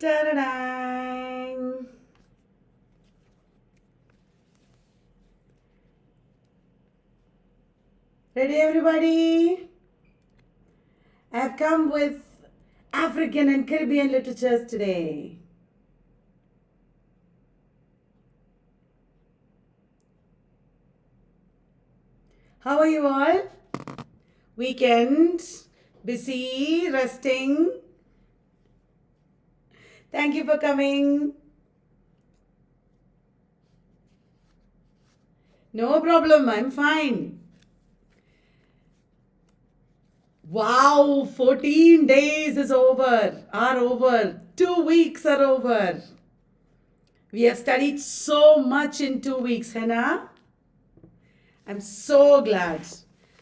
Ta-da-dang! Ready, everybody? I've come with African and Caribbean literatures today. How are you all? Weekend, busy, resting. Thank you for coming. No problem, I'm fine. Wow, 14 days are over. 2 weeks are over. We have studied so much in 2 weeks, Hannah. I'm so glad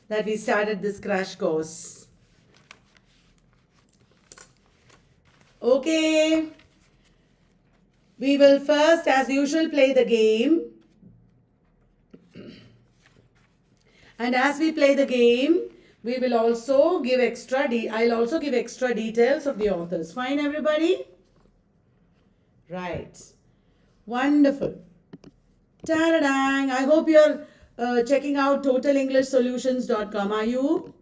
that we started this crash course. Okay. We will first, as usual, play the game. And as we play the game, we will also give I'll also give extra details of the authors. Fine, everybody? Right. Wonderful. Ta-da-dang! I hope you're checking out totalenglishsolutions.com. Are you?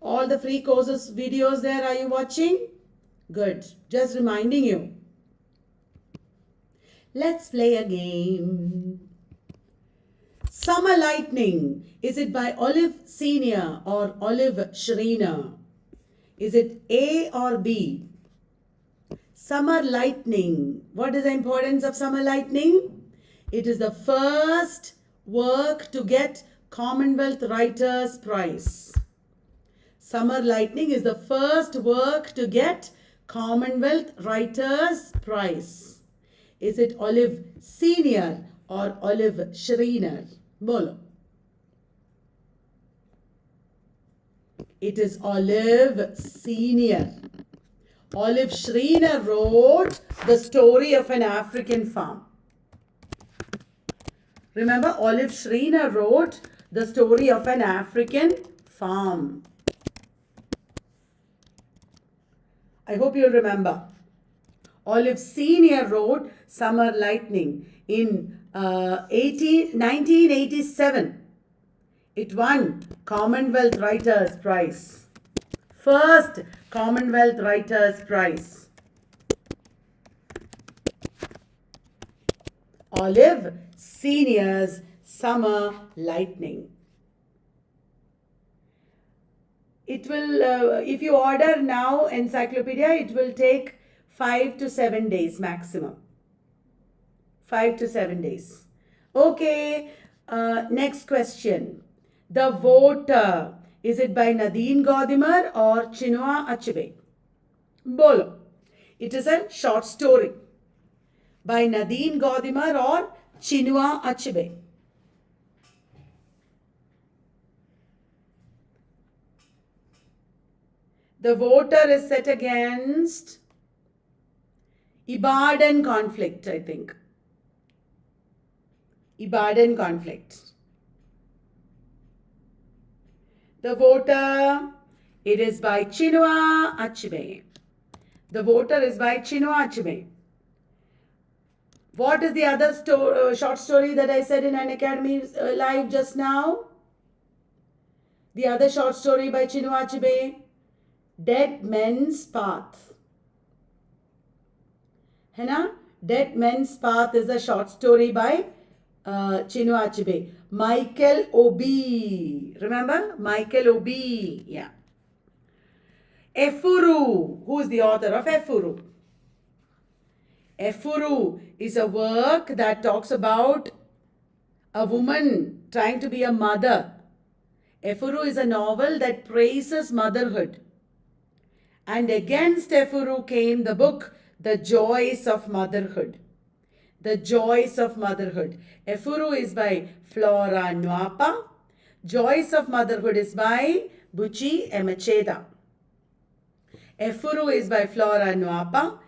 All the free courses videos there, are you watching? Good. Just reminding you. Let's play a game. Summer Lightning. Is it by Olive Senior or Olive Schreiner? Is it A or B? Summer Lightning. What is the importance of Summer Lightning? It is the first work to get Commonwealth Writers' Prize. Summer Lightning is the first work to get Commonwealth Writers' Prize. Is it Olive Senior or Olive Schreiner? Bolo. It is Olive Senior. Olive Schreiner wrote The Story of an African Farm. Remember, Olive Schreiner wrote The Story of an African Farm. I hope you'll remember. Olive Senior wrote Summer Lightning in 1987. It won Commonwealth Writers' Prize. First Commonwealth Writers' Prize. Olive Senior's Summer Lightning. It will, if you order now encyclopedia, it will take 5 to 7 days maximum. 5 to 7 days. Okay, next question. The Voter. Is it by Nadine Gordimer or Chinua Achebe? Bolo. It is a short story by Nadine Gordimer or Chinua Achebe. The Voter is set against Ibadan conflict, I think. Ibadan conflict. The Voter, it is by Chinua Achebe. The Voter is by Chinua Achebe. What is the other short story that I said in Unacademy live just now? The other short story by Chinua Achebe? Dead Men's Path. Hannah? Dead Men's Path is a short story by Chinua Achebe. Michael Obi. Remember? Michael Obi. Yeah. Efuru. Who is the author of Efuru? Efuru is a work that talks about a woman trying to be a mother. Efuru is a novel that praises motherhood. And against Efuru came the book, The Joys of Motherhood. The Joys of Motherhood. Efuru is by Flora Nwapa. Joys of Motherhood is by Buchi Emecheda. Efuru is by Flora Nwapa.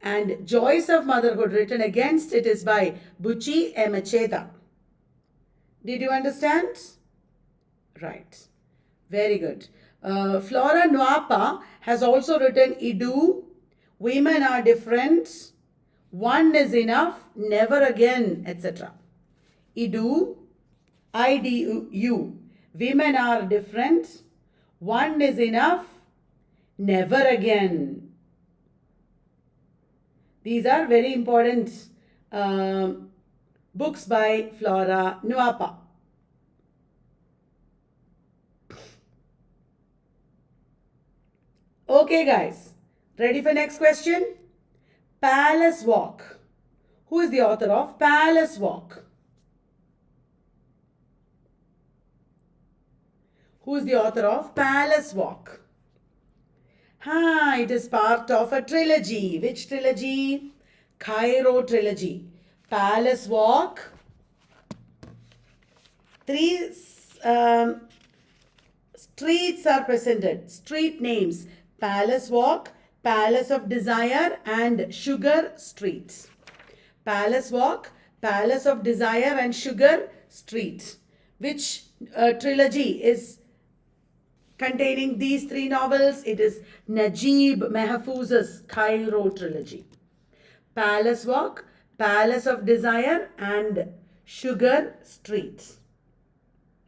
And Joys of Motherhood written against it is by Buchi Emecheda. Did you understand? Right. Very good. Flora Nwapa has also written Idu, women are different, one is enough, never again, etc. Idu, IDU, women are different, one is enough, never again. These are very important books by Flora Nuapa. Okay guys, ready for next question? Palace Walk. Who is the author of Palace Walk? Who is the author of Palace Walk? It is part of a trilogy. Which trilogy? Kairo Trilogy. Palace Walk. Three streets are presented. Street names. Palace Walk, Palace of Desire and Sugar Street. Palace Walk, Palace of Desire and Sugar Street. Which trilogy is containing these three novels? It is Najib Mahfouz's Kairo Trilogy. Palace Walk, Palace of Desire and Sugar Street.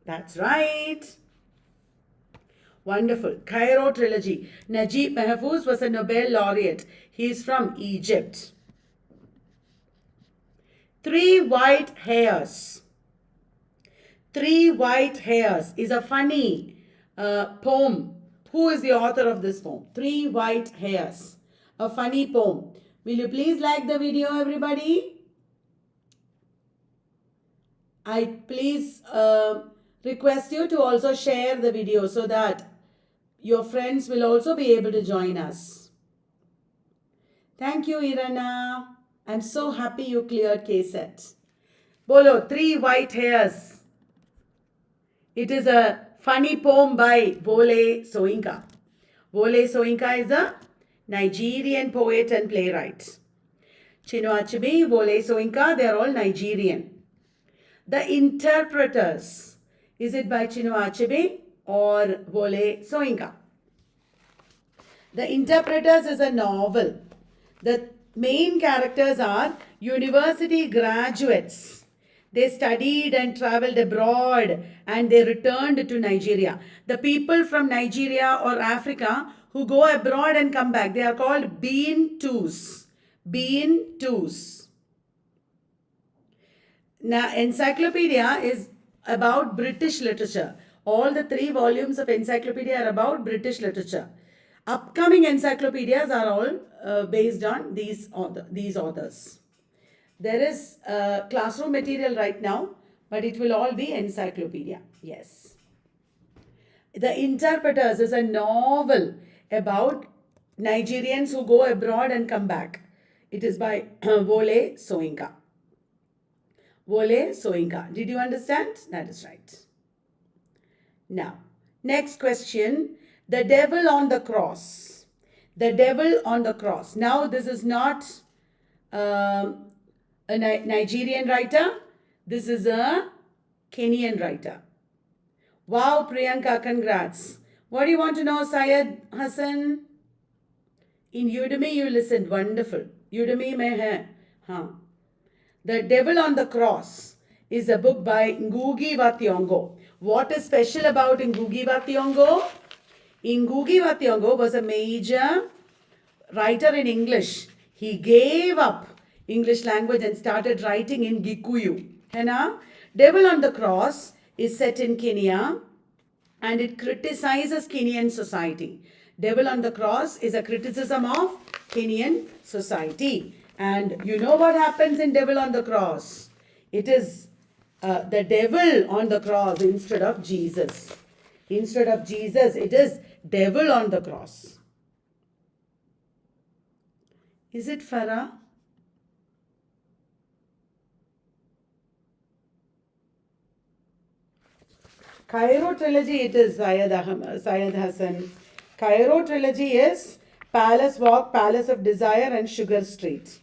That's right. Wonderful. Kairo Trilogy. Najib Mahfouz was a Nobel laureate. He is from Egypt. Three White Hairs. Three White Hairs is a funny poem. Who is the author of this poem? Three White Hairs. A funny poem. Will you please like the video, everybody? I please request you to also share the video so that your friends will also be able to join us. Thank you, Irana. I'm so happy you cleared KSET. Bolo, Three White Hairs. It is a funny poem by Wole Soyinka. Wole Soyinka is a Nigerian poet and playwright. Chinua Achebe, Wole Soyinka, they are all Nigerian. The Interpreters. Is it by Chinua Achebe or Wole Soyinka? The Interpreters is a novel. The main characters are university graduates. They studied and traveled abroad and they returned to Nigeria. The people from Nigeria or Africa who go abroad and come back, they are called Bean-Tos. Bean-Tos. Now, encyclopedia is about British literature. All the 3 volumes of encyclopedia are about British literature. Upcoming encyclopedias are all based on these authors. There is classroom material right now, but it will all be encyclopedia. Yes. The Interpreters is a novel about Nigerians who go abroad and come back. It is by Wole Soyinka. Wole Soyinka. Did you understand? That is right. Now, next question. The Devil on the Cross. The Devil on the Cross. Now, this is not a Nigerian writer. This is a Kenyan writer. Wow, Priyanka, congrats. What do you want to know, Syed Hassan? In Udemy, you listened. Wonderful. Udemy mein hai. Haan. The Devil on the Cross is a book by Ngugi wa Thiong'o. What is special about Ngugi wa Thiong'o? Ngugi wa Thiong'o was a major writer in English. He gave up English language and started writing in Gikuyu. Hena? Devil on the Cross is set in Kenya and it criticizes Kenyan society. Devil on the Cross is a criticism of Kenyan society. And you know what happens in Devil on the Cross? It is the devil on the cross instead of Jesus. Instead of Jesus, it is devil on the cross. Is it Farah? Kairo Trilogy, it is Syed Hassan. Kairo Trilogy is Palace Walk, Palace of Desire and Sugar Street.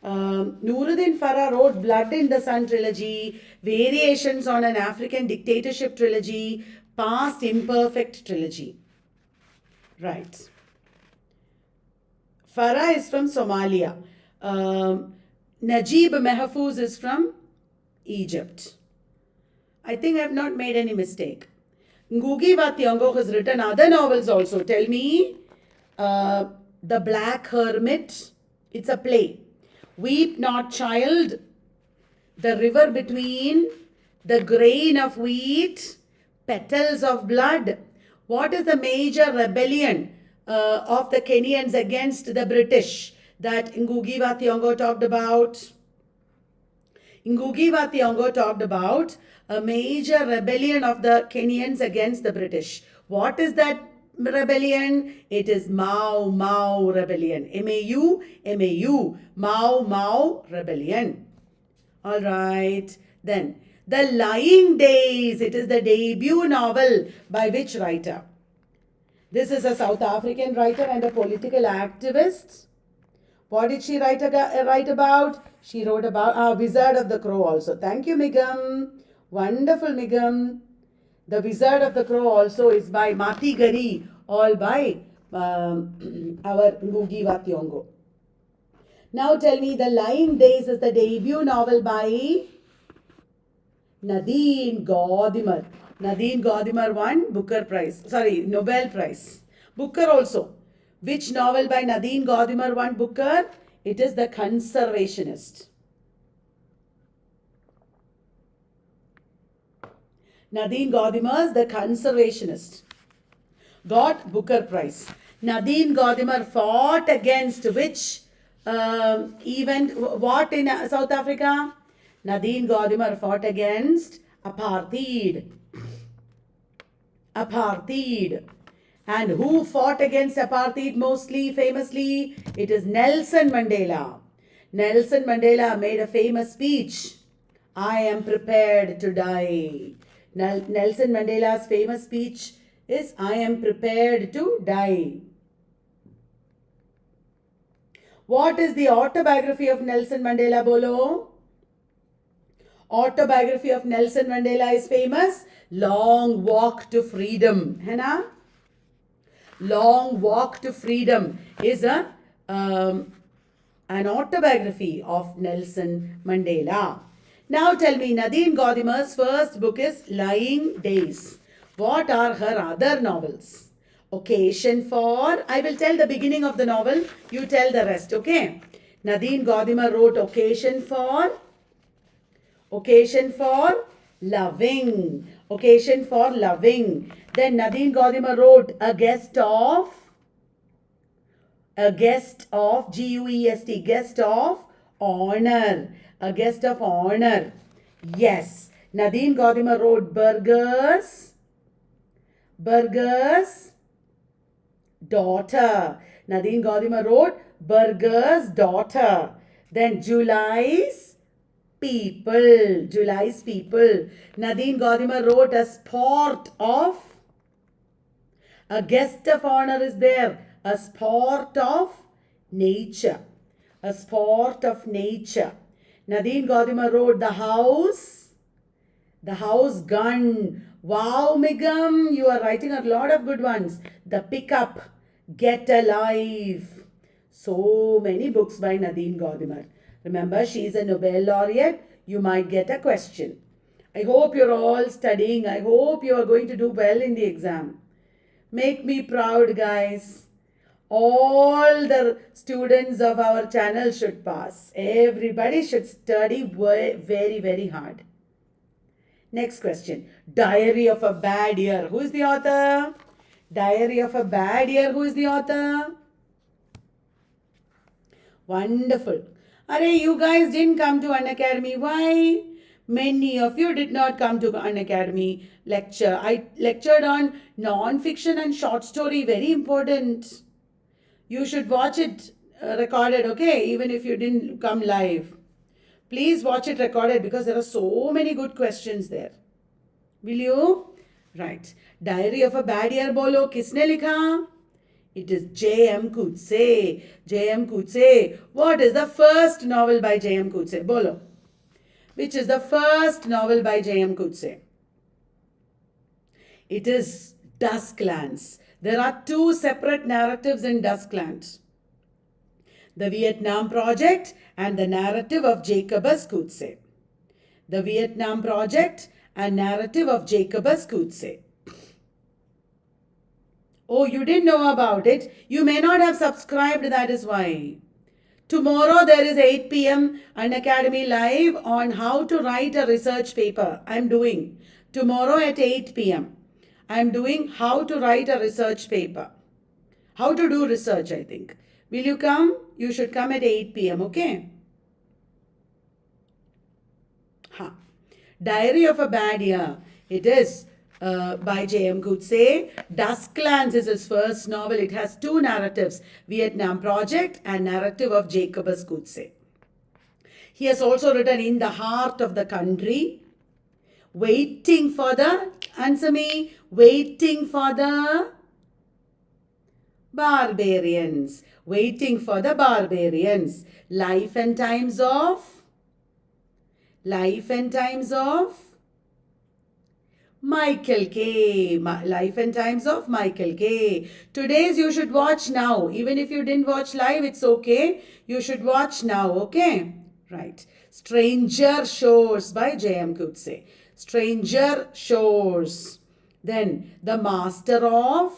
Noorudin Farah wrote Blood in the Sun Trilogy, Variations on an African Dictatorship Trilogy, Past Imperfect Trilogy. Right. Farah is from Somalia. Najib Mahfouz is from Egypt. I think I have not made any mistake. Ngugi wa Thiong'o has written other novels also. Tell me. The Black Hermit. It's a play. Weep Not Child. The River Between. The Grain of Wheat. Petals of Blood. What is the major rebellion of the Kenyans against the British that Ngugi wa Thiong'o talked about? Ngugi wa Thiong'o talked about a major rebellion of the Kenyans against the British. What is that rebellion? It is Mau Mau Rebellion. M-A-U, M-A-U. Mau Mau Rebellion. All right. Then, The Lying Days. It is the debut novel by which writer? This is a South African writer and a political activist. What did she write about? She wrote about Wizard of the Crow also. Thank you, Migam. Wonderful, Migam. The Wizard of the Crow also is by Mati Gari, all by our Ngugi wa Thiong'o. Now tell me, The Lying Days is the debut novel by Nadine Gordimer. Nadine Gordimer won Nobel Prize. Booker also. Which novel by Nadine Gordimer won Booker? It is The Conservationist. Nadine Gordimer's The Conservationist got Booker Prize. Nadine Gordimer fought against which event? What in South Africa? Nadine Gordimer fought against apartheid. Apartheid. And who fought against apartheid mostly, famously? It is Nelson Mandela. Nelson Mandela made a famous speech. I am prepared to die. Nelson Mandela's famous speech is I am prepared to die. What is the autobiography of Nelson Mandela, Bolo? Autobiography of Nelson Mandela is famous. Long Walk to Freedom. है ना? Long Walk to Freedom is an autobiography of Nelson Mandela. Now tell me, Nadine Gordimer's first book is Lying Days. What are her other novels? Occasion for, I will tell the beginning of the novel, you tell the rest, okay? Nadine Gordimer wrote Occasion for Loving. Occasion for Loving. Then Nadine Gordimer wrote A Guest of, G-U-E-S-T, Guest of Honor. A Guest of Honor. Yes. Nadine Gordimer wrote Burger's Daughter. Nadine Gordimer wrote Burger's Daughter. Then July's People. Nadine Gordimer wrote A Sport of, a guest of honor is there. A sport of nature. A sport of nature. Nadine Gordimer wrote The House Gun. Wow, Migam, you are writing a lot of good ones. The Pickup, Get Alive. So many books by Nadine Gordimer. Remember, she is a Nobel laureate. You might get a question. I hope you're all studying. I hope you are going to do well in the exam. Make me proud, guys. All the students of our channel should pass. Everybody should study very, very hard. Next question. Diary of a Bad Year. Who is the author? Diary of a Bad Year. Who is the author? Wonderful. Arey, you guys didn't come to Unacademy. Why? Many of you did not come to Unacademy lecture. I lectured on non-fiction and short story. Very important. You should watch it recorded, okay? Even if you didn't come live. Please watch it recorded because there are so many good questions there. Will you? Right. Diary of a Bad Year bolo. Kisne likha? It is J.M. Coetzee. J.M. Coetzee. What is the first novel by J.M. Coetzee? Bolo. Which is the first novel by J.M. Coetzee? It is Dusklands. There are two separate narratives in Dusklands. The Vietnam Project and the Narrative of Jacobus Coetzee. The Vietnam Project and Narrative of Jacobus Coetzee. Oh, you didn't know about it. You may not have subscribed, that is why. Tomorrow there is 8 p.m. Unacademy Live on how to write a research paper. I'm doing. Tomorrow at 8 p.m. I'm doing how to write a research paper. How to do research, I think. Will you come? You should come at 8 p.m. Okay? Diary of a Bad Year. It is by J.M. Coetzee. Dusklands is his first novel. It has 2 narratives, Vietnam Project and Narrative of Jacobus Coetzee. He has also written In the Heart of the Country, Waiting for the, answer me, Waiting for the Barbarians. Waiting for the Barbarians. Life and Times of Michael K. Life and Times of Michael K. Today's you should watch now. Even if you didn't watch live, it's okay. You should watch now, okay? Right. Stranger Shores by J.M. Coetzee. Stranger Shores. Then The Master of.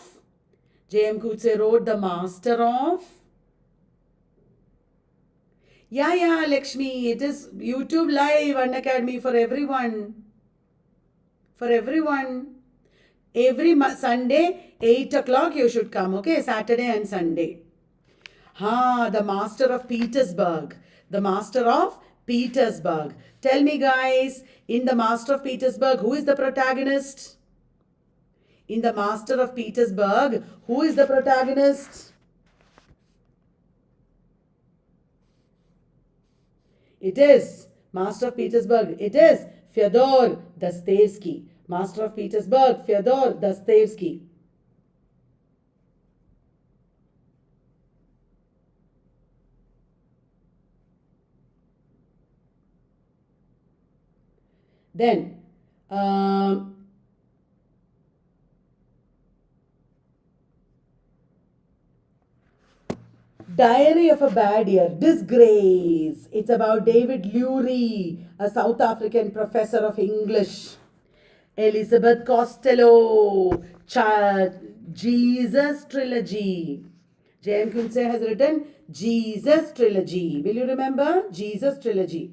J.M. Coetzee wrote The Master of. Yeah, Lakshmi. It is YouTube Live Unacademy for everyone. For everyone. Every Sunday, 8 o'clock you should come, okay? Saturday and Sunday. The Master of Petersburg. The Master of Petersburg. Tell me guys, in The Master of Petersburg, who is the protagonist? In The Master of Petersburg, who is the protagonist? It is Master of Petersburg. It is Fyodor Dostoevsky. Master of Petersburg, Fyodor Dostoevsky. Then, Diary of a Bad Year, Disgrace. It's about David Lurie, a South African professor of English. Elizabeth Costello, Jesus Trilogy. J.M. Coetzee has written Jesus Trilogy. Will you remember? Jesus Trilogy.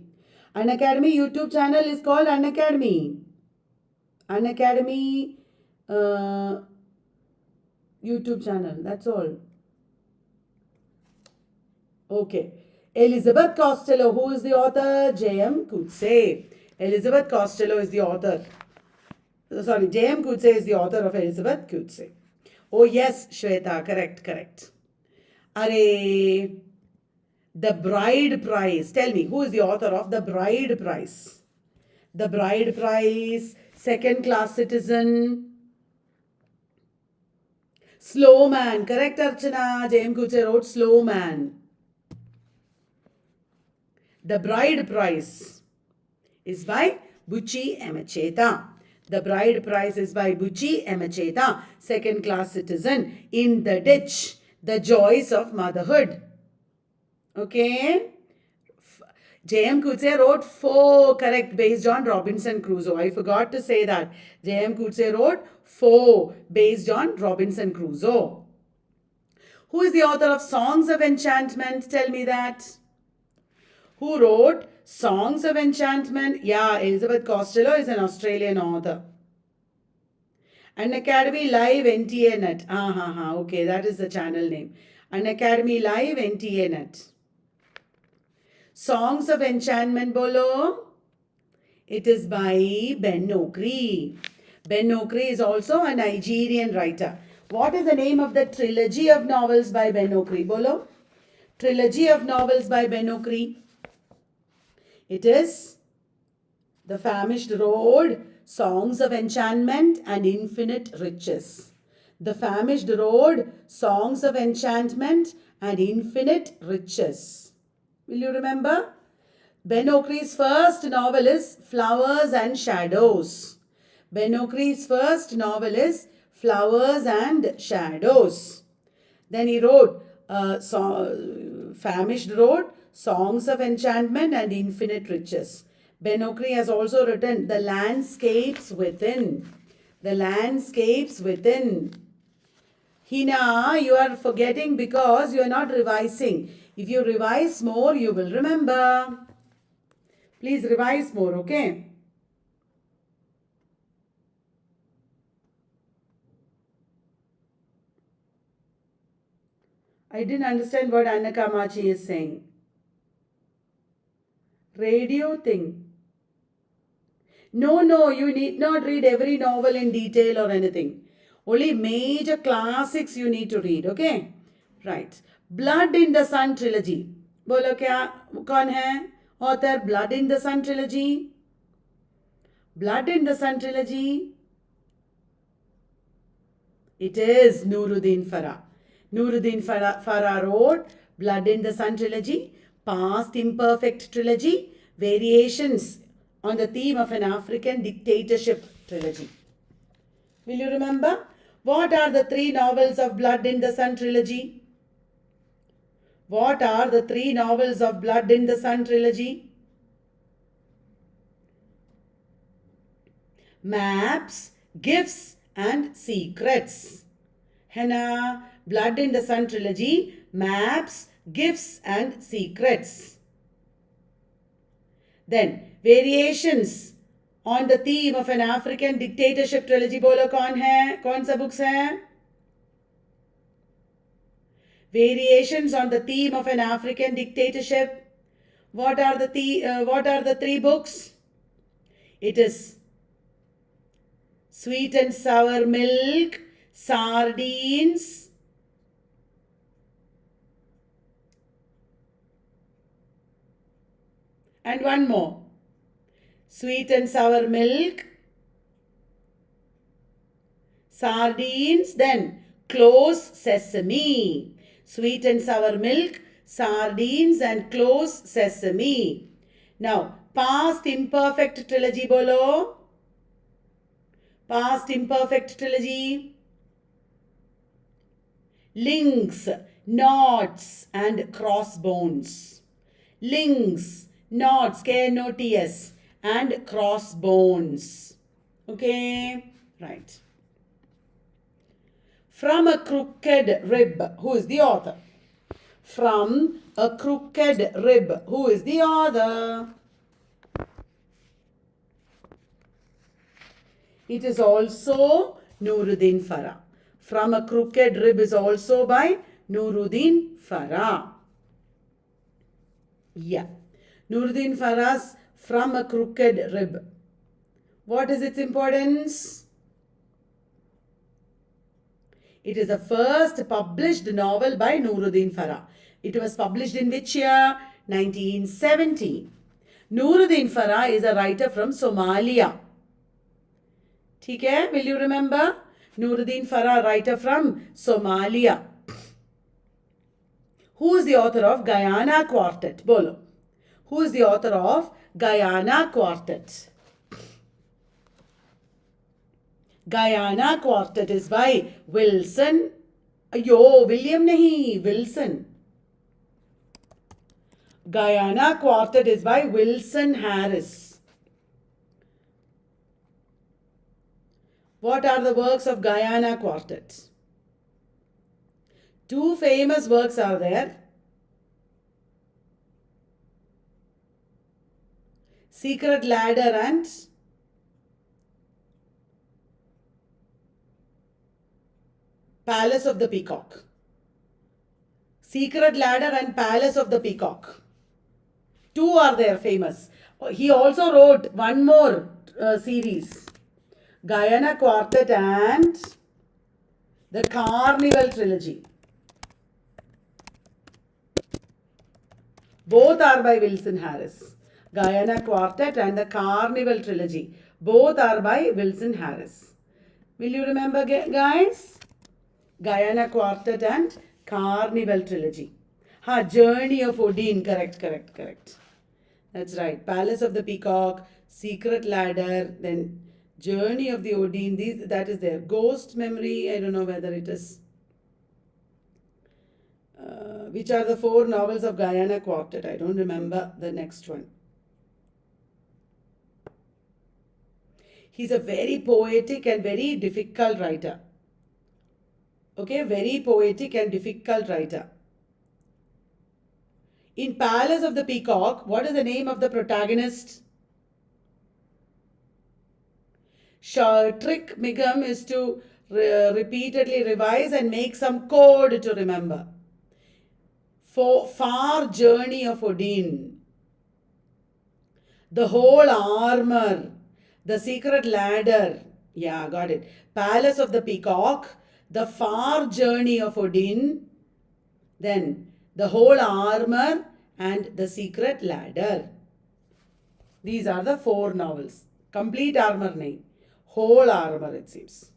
Unacademy YouTube channel is called Unacademy. Unacademy YouTube channel. That's all. Okay. Elizabeth Costello. Who is the author? J.M. Coetzee. Elizabeth Costello is the author. Sorry, J.M. Coetzee is the author of Elizabeth Coetzee. Oh yes, Shweta. Correct. Array. The Bride Prize. Tell me, who is the author of The Bride Prize? The Bride Prize. Second Class Citizen. Slow Man. Correct, Archana. J.M. Coetzee wrote Slow Man. The Bride Prize is by Buchi Emecheta. The Bride Prize is by Buchi Emecheta. Second Class Citizen. In the Ditch. The Joys of Motherhood. Okay. J.M. Coetzee wrote 4, correct, based on Robinson Crusoe. I forgot to say that. J.M. Coetzee wrote 4 based on Robinson Crusoe. Who is the author of Songs of Enchantment? Tell me that. Who wrote Songs of Enchantment? Yeah, Elizabeth Costello is an Australian author. Unacademy Live NTA NET. Okay, that is the channel name. Unacademy Live NTA NET. Songs of Enchantment bolo. It is by Ben Okri. Ben Okri is also a Nigerian writer. What is the name of the trilogy of novels by Ben Okri bolo? Trilogy of novels by Ben Okri. It is The Famished Road, Songs of Enchantment and Infinite Riches. The Famished Road, Songs of Enchantment and Infinite Riches. Will you remember? Ben Okri's first novel is Flowers and Shadows. Ben Okri's first novel is Flowers and Shadows. Then he wrote Famished Road, Songs of Enchantment and Infinite Riches. Ben Okri has also written The Landscapes Within. The Landscapes Within. Hina, you are forgetting because you are not revising. If you revise more, you will remember. Please revise more, okay? I didn't understand what Anna Kamachi is saying. Radio thing. No, you need not read every novel in detail or anything. Only major classics you need to read, okay? Right. Blood in the Sun Trilogy. Bolo kya? Kaun hai? Author Blood in the Sun Trilogy. Blood in the Sun Trilogy. It is Noorudin Farah. Noorudin Farah wrote Blood in the Sun Trilogy, Past Imperfect Trilogy, Variations on the Theme of an African Dictatorship Trilogy. Will you remember? What are the 3 novels of Blood in the Sun Trilogy? What are the 3 novels of Blood in the Sun Trilogy? Maps, Gifts and Secrets. Henna, Blood in the Sun Trilogy, Maps, Gifts and Secrets. Then, Variations on the Theme of an African Dictatorship Trilogy. Bolo kaun hai? Kaun sa books hai? Variations on the Theme of an African Dictatorship. What are the 3 books? It is Sweet and Sour Milk, Sardines, and one more. Sweet and Sour Milk, Sardines, then Close Sesame. Sweet and Sour Milk, Sardines and Close Sesame. Now, Past Imperfect Trilogy bolo. Past Imperfect Trilogy. Links, Knots and Crossbones. Links, Knots, K-N-O-T-S and Crossbones. Okay, right. From a Crooked Rib. Who is the author? From a Crooked Rib. Who is the author? It is also Noorudin Farah. From a Crooked Rib is also by Noorudin Farah. Yeah. Noorudin Farah's From a Crooked Rib. What is its importance? It is the first published novel by Noorudin Farah. It was published in which year? 1970. Noorudin Farah is a writer from Somalia. ठीक है? Will you remember? Noorudin Farah, writer from Somalia. Who is the author of Guyana Quartet? Bolo. Who is the author of Guyana Quartet? Guyana Quartet is by Wilson. William nahi, Wilson. Guyana Quartet is by Wilson Harris. What are the works of Guyana Quartet? 2 famous works are there. Secret Ladder and Palace of the Peacock. Secret Ladder and Palace of the Peacock. 2 are there famous. He also wrote one more series. Guyana Quartet and the Carnival Trilogy. Both are by Wilson Harris. Guyana Quartet and the Carnival Trilogy. Both are by Wilson Harris. Will you remember, guys? Guyana Quartet and Carnival Trilogy. Journey of Odin. Correct. That's right. Palace of the Peacock, Secret Ladder, then Journey of the Odin. That is there. Ghost Memory. I don't know whether it is. Which are the 4 novels of Guyana Quartet? I don't remember the next one. He's a very poetic and very difficult writer. Okay, very poetic and difficult writer. In Palace of the Peacock, what is the name of the protagonist? Trick Migam is to repeatedly revise and make some code to remember. For Far Journey of Odin, The Whole Armor, The Secret Ladder, yeah, got it. Palace of the Peacock, The Far Journey of Odin, then The Whole Armor and The Secret Ladder. These are the 4 novels. Complete Armor nahi, Whole Armor it seems.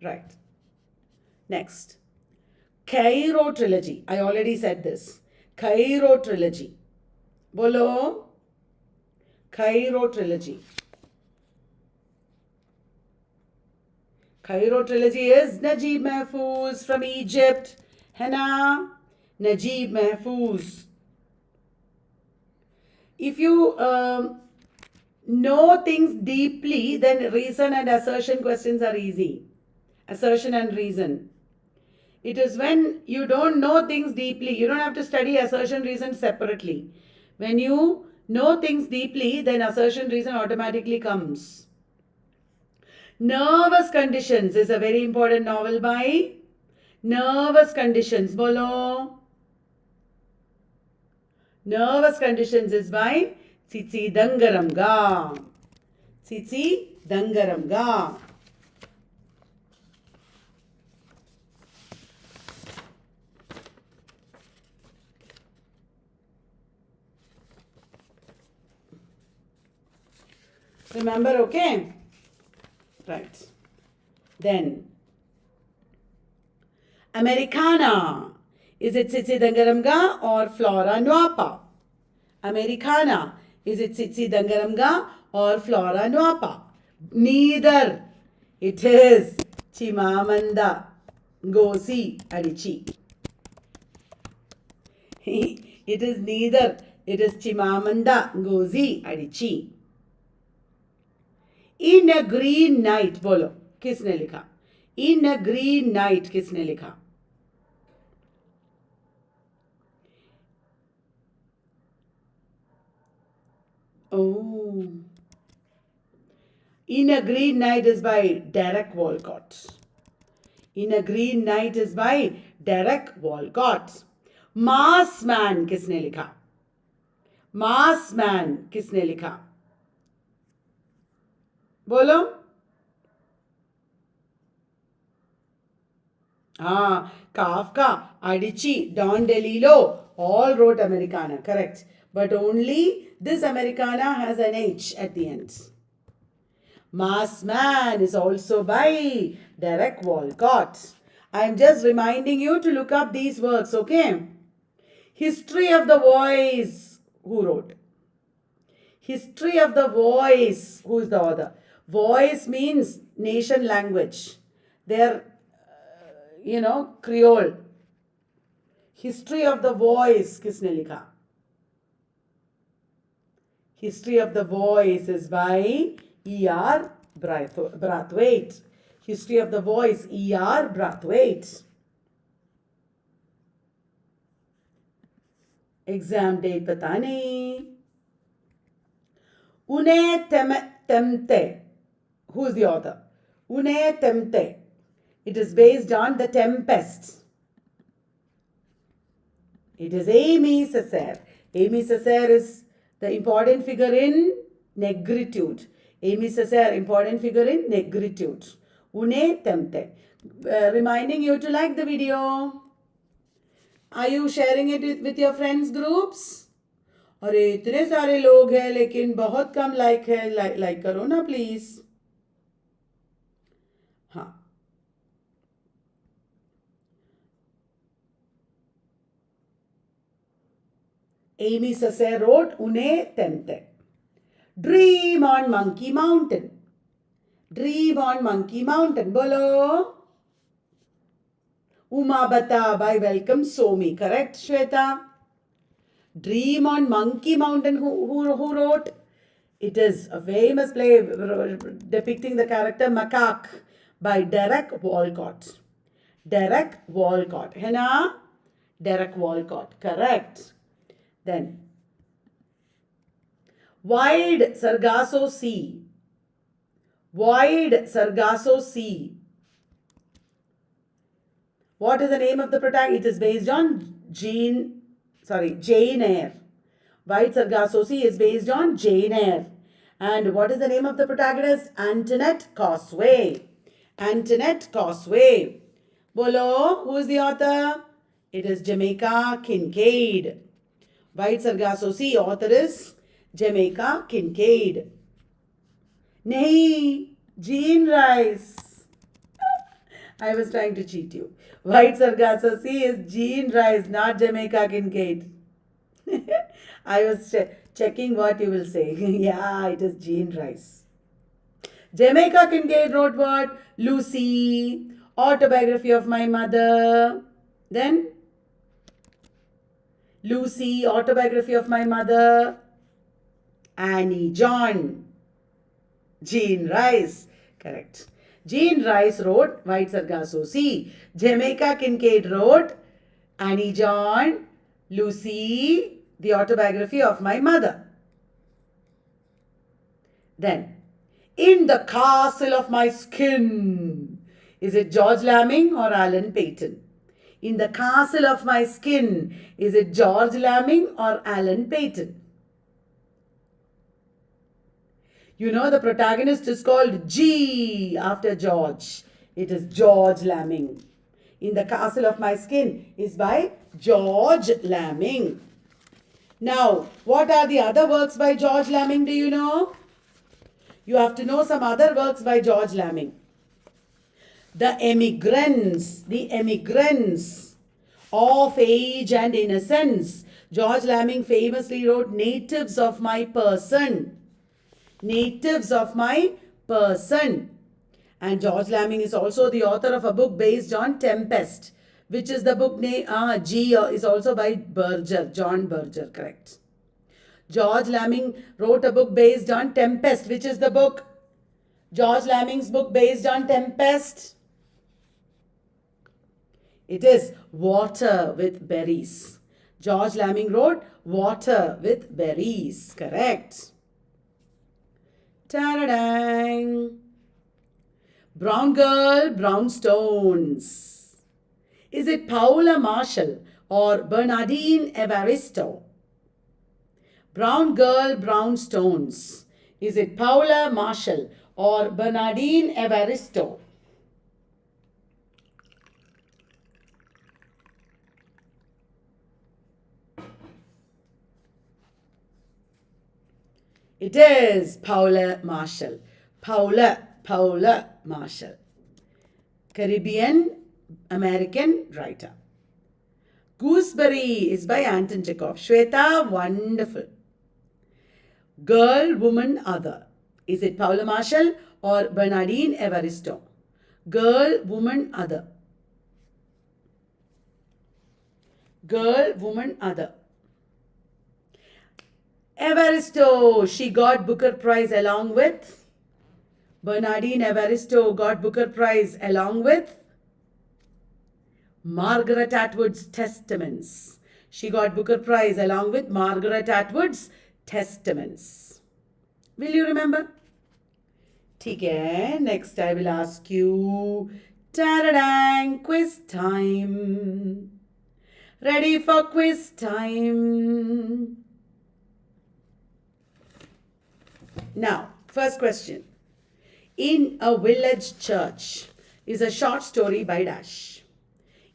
Right. Next. Kairo Trilogy. I already said this. Kairo Trilogy. Bolo. Kairo Trilogy. Kairo Trilogy is Najib Mahfouz from Egypt. Hana. Najib Mahfouz. If you know things deeply, then reason and assertion questions are easy. Assertion and reason. It is when you don't know things deeply, you don't have to study assertion reason separately. When you know things deeply, then assertion reason automatically comes. Nervous Conditions is a very important novel by Nervous Conditions. Bolo. Nervous Conditions is by Tsitsi Dangaramga. Tsitsi Dangaramga. Remember, okay? Right. Then, Americana. Is it Tsitsi Dangaramga or Flora Nwapa? Americana. Is it Tsitsi Dangaramga or Flora Nwapa? Neither. It is Chimamanda Ngozi Adichie. It is neither. It is Chimamanda Ngozi Adichie. In a Green Night, बोलो किसने लिखा? In a Green Night किसने लिखा? Oh, In a Green Night is by Derek Walcott. In a Green Night is by Derek Walcott. Mass Man किसने लिखा? Mass Man किसने लिखा? बोलो. Kafka, Adichie, Don DeLillo all wrote Americana, correct. But only this Americana has an H at the end. Mass Man is also by Derek Walcott. I am just reminding you to look up these works, okay? History of the Voice, who wrote? History of the Voice, who is the author? Voice means nation language. They are, Creole. History of the Voice, किसने लिखा? History of the Voice is by E.R. Brathwaite. History of the Voice, E.R. Brathwaite. Exam date पता नहीं. Une Temte. Who is the author? Une Temte. It is based on The Tempest. It is Amy Césaire. Amy Césaire is the important figure in Negritude. Amy Césaire, important figure in Negritude. Une Temte. Reminding you to like the video. Are you sharing it with your friends groups? अरे इतने सारे लोग हैं लेकिन बहुत कम like है. Like करो ना प्लीज. हाँ. Amy Césaire wrote Une Temte. Dream on Monkey Mountain. Dream on Monkey Mountain. Bolo. Umabata by Welcome Somi. Correct, Shweta? Dream on Monkey Mountain, who wrote? It is a famous play depicting the character Macaque by Derek Walcott. Derek Walcott. Henna? Derek Walcott. Correct. Then, Wide Sargasso Sea. Wide Sargasso Sea. What is the name of the protagonist? It is based on Jane Eyre. Wide Sargasso Sea is based on Jane Eyre. And what is the name of the protagonist? Antoinette Causeway. Antoinette Causeway. Bolo, who is the author? It is Jamaica Kincaid. Wide Sargasso Sea, author is Jamaica Kincaid. Nahi, Jean Rice. I was trying to cheat you. Wide Sargasso Sea is Jean Rice, not Jamaica Kincaid. I was checking what you will say. Yeah, it is Jean Rice. Jamaica Kincaid wrote what? Lucy, Autobiography of My Mother. Then Lucy, Autobiography of My Mother. Annie John. Jean Rice. Correct. Jean Rice wrote Wide Sargasso Sea. Jamaica Kincaid wrote Annie John, Lucy, the Autobiography of My Mother. Then, In the Castle of My Skin. Is it George Lamming or Alan Paton? In the Castle of My Skin. Is it George Lamming or Alan Paton? You know the protagonist is called G after George. It is George Lamming. In the Castle of My Skin is by George Lamming. Now, what are the other works by George Lamming, do you know? You have to know some other works by George Lamming. The Emigrants of Age and Innocence. George Lamming famously wrote Natives of My Person. Natives of My Person. And George Lamming is also the author of a book based on Tempest, which is the book name, G is also by Berger, John Berger, correct. George Lamming wrote a book based on Tempest, which is the book, George Lamming's book based on Tempest. It is Water with Berries. George Lamming wrote Water with Berries, correct. Ta-da-dang. Brown Girl, Brown Stones. Is it Paula Marshall or Bernardine Evaristo? Brown Girl, Brown Stones. Is it Paula Marshall or Bernardine Evaristo? It is Paula Marshall. Paula Marshall. Caribbean American writer. Gooseberry is by Anton Chekhov. Shweta, wonderful. Girl, Woman, Other. Is it Paula Marshall or Bernardine Evaristo? Girl, Woman, Other. Girl, Woman, Other. Evaristo, she got Booker Prize along with Bernardine Evaristo got Booker Prize along with Margaret Atwood's Testaments. She got Booker Prize along with Margaret Atwood's Testaments. Will you remember? Okay, next I will ask you, ta-da-dang, quiz time. Ready for quiz time? Now, first question. In a Village Church is a short story by Dash.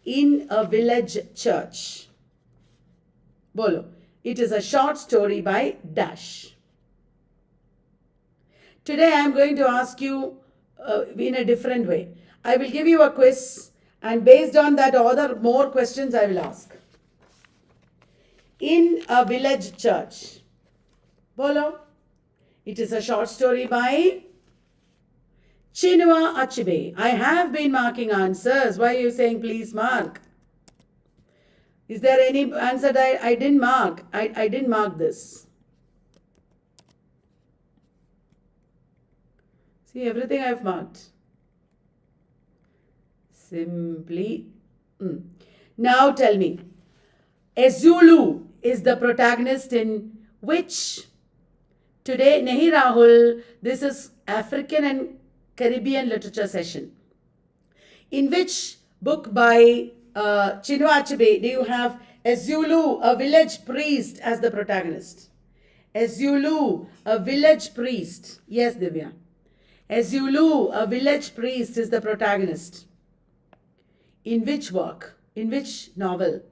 In a Village Church. Bolo. It is a short story by Dash. Today I am going to ask you in a different way. I will give you a quiz and based on that order, more questions I will ask. In a Village Church. Bolo. It is a short story by Chinua Achebe. I have been marking answers. Why are you saying please mark? Is there any answer that I didn't mark? I didn't mark this. See, everything I've marked. Simply. Now tell me. Ezulu is the protagonist in which? Today, Nahi Rahul, this is African and Caribbean literature session. In which book by Chinua Achebe do you have Ezulu, a village priest, as the protagonist? Ezulu, a village priest. Yes, Divya. Ezulu, a village priest, is the protagonist. In which work? In which novel?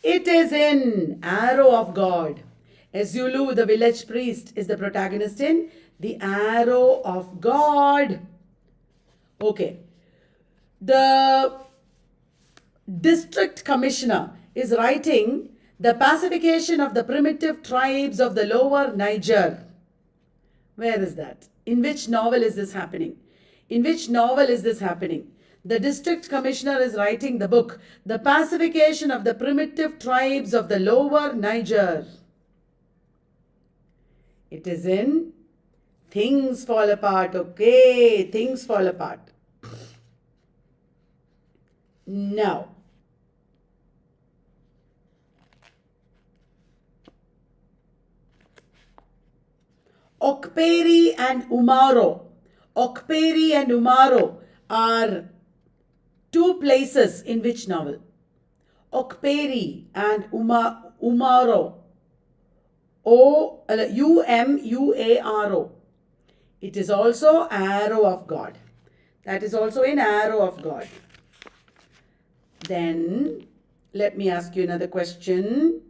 It is in Arrow of God. Ezulu, the village priest, is the protagonist in The Arrow of God. Okay. The district commissioner is writing the pacification of the primitive tribes of the lower Niger. Where is that? In which novel is this happening? In which novel is this happening? The district commissioner is writing the book, The Pacification of the Primitive Tribes of the Lower Niger. It is in Things Fall Apart. Okay, Things Fall Apart. Now, Okperi and Umaro. Okperi and Umaro are two places in which novel? Okperi and Umaro. Umuro. It is also Arrow of God. That is also in Arrow of God. Then, let me ask you another question.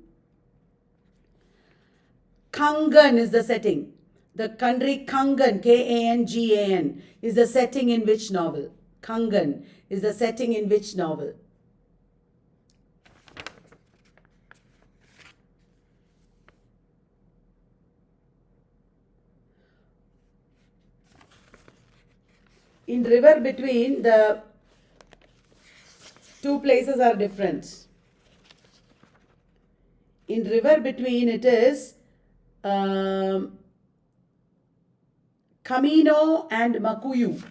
Kangan is the setting. The country Kangan, Kangan, is the setting in which novel? Kangan is the setting in which novel? In River Between, the two places are different. In River Between, it is Camino and Makuyu.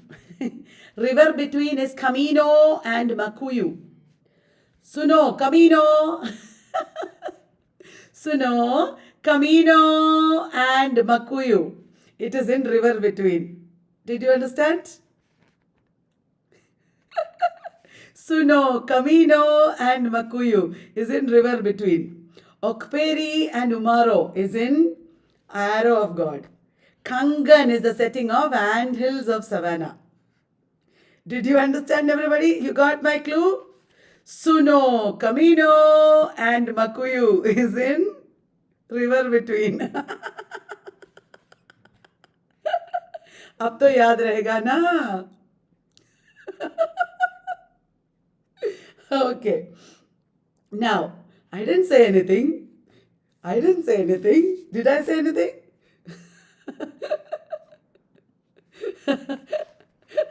River Between is Camino and Makuyu. Suno, Camino. Suno, Camino and Makuyu. It is in River Between. Did you understand? Suno, Camino and Makuyu is in River Between. Okperi and Umaro is in Arrow of God. Kangan is the setting of Ant Hills of Savannah. Did you understand, everybody? You got my clue? Suno, Camino and Makuyu is in River Between. अब तो याद रहेगा ना? Okay. Now, I didn't say anything. I didn't say anything. Did I say anything?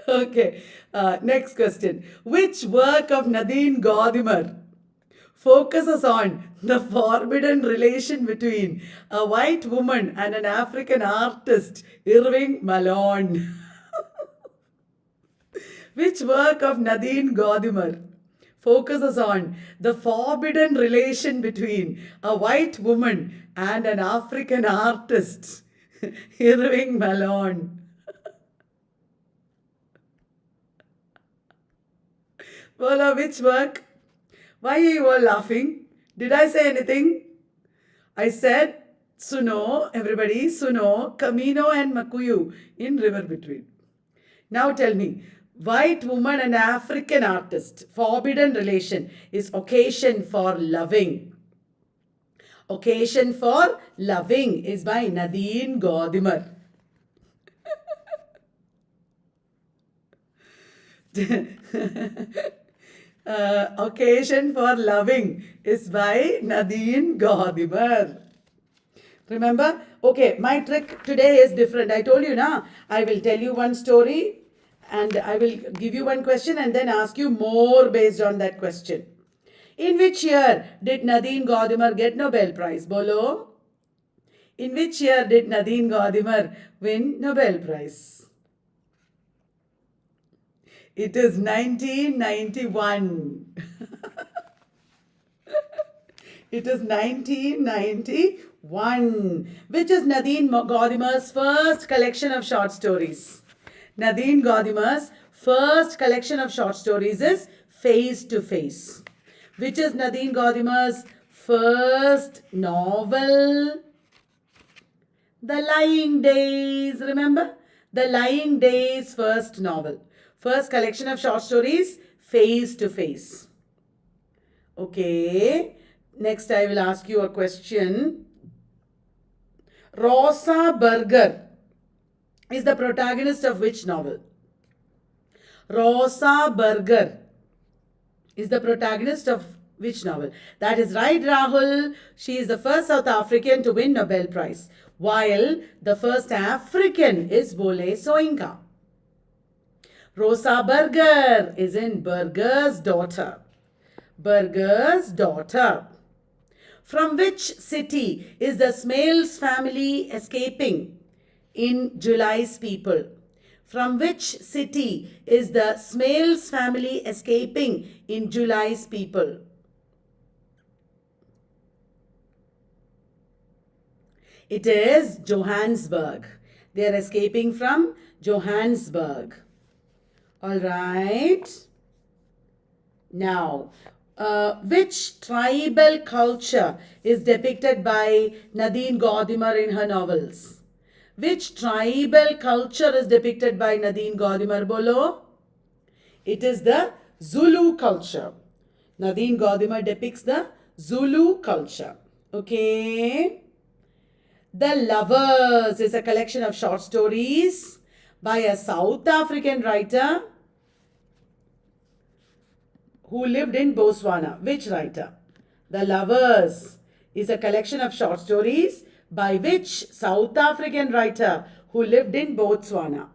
Okay. Next question. Which work of Nadine Gordimer focuses on the forbidden relation between a white woman and an African artist, Irving Malone? Which work of Nadine Gordimer focuses on the forbidden relation between a white woman and an African artist, Irving Malone? Bola, which work? Why are you all laughing? Did I say anything? I said Suno, everybody, Suno, Camino and Makuyu in River Between. Now tell me, white woman and African artist, forbidden relation is Occasion for Loving. Occasion for Loving is by Nadine Gordimer. Occasion for Loving is by Nadine Gordimer. Remember? Okay, my trick today is different. I told you now, I will tell you one story and I will give you one question and then ask you more based on that question. In which year did Nadine Gordimer get Nobel Prize? Bolo? In which year did Nadine Gordimer win Nobel Prize? It is 1991. It is 1991, which is Nadine Gordimer's first collection of short stories. Nadine Gordimer's first collection of short stories is Face to Face, which is Nadine Gordimer's first novel. The Lying Days, remember? The Lying Days first novel. First collection of short stories, Face to Face. Okay. Next, I will ask you a question. Rosa Berger is the protagonist of which novel? Rosa Berger is the protagonist of which novel? That is right, Rahul. She is the first South African to win Nobel Prize, while the first African is Bole Soyinka. Rosa Berger is in Berger's Daughter. Berger's Daughter. From which city is the Smails family escaping in July's People? From which city is the Smails family escaping in July's People? It is Johannesburg. They are escaping from Johannesburg. All right. Now, which tribal culture is depicted by Nadine Gordimer in her novels? Which tribal culture is depicted by Nadine Gordimer, Bolo? It is the Zulu culture. Nadine Gordimer depicts the Zulu culture. Okay. The Lovers is a collection of short stories by a South African writer who lived in Botswana. Which writer? The Lovers is a collection of short stories by which South African writer who lived in Botswana?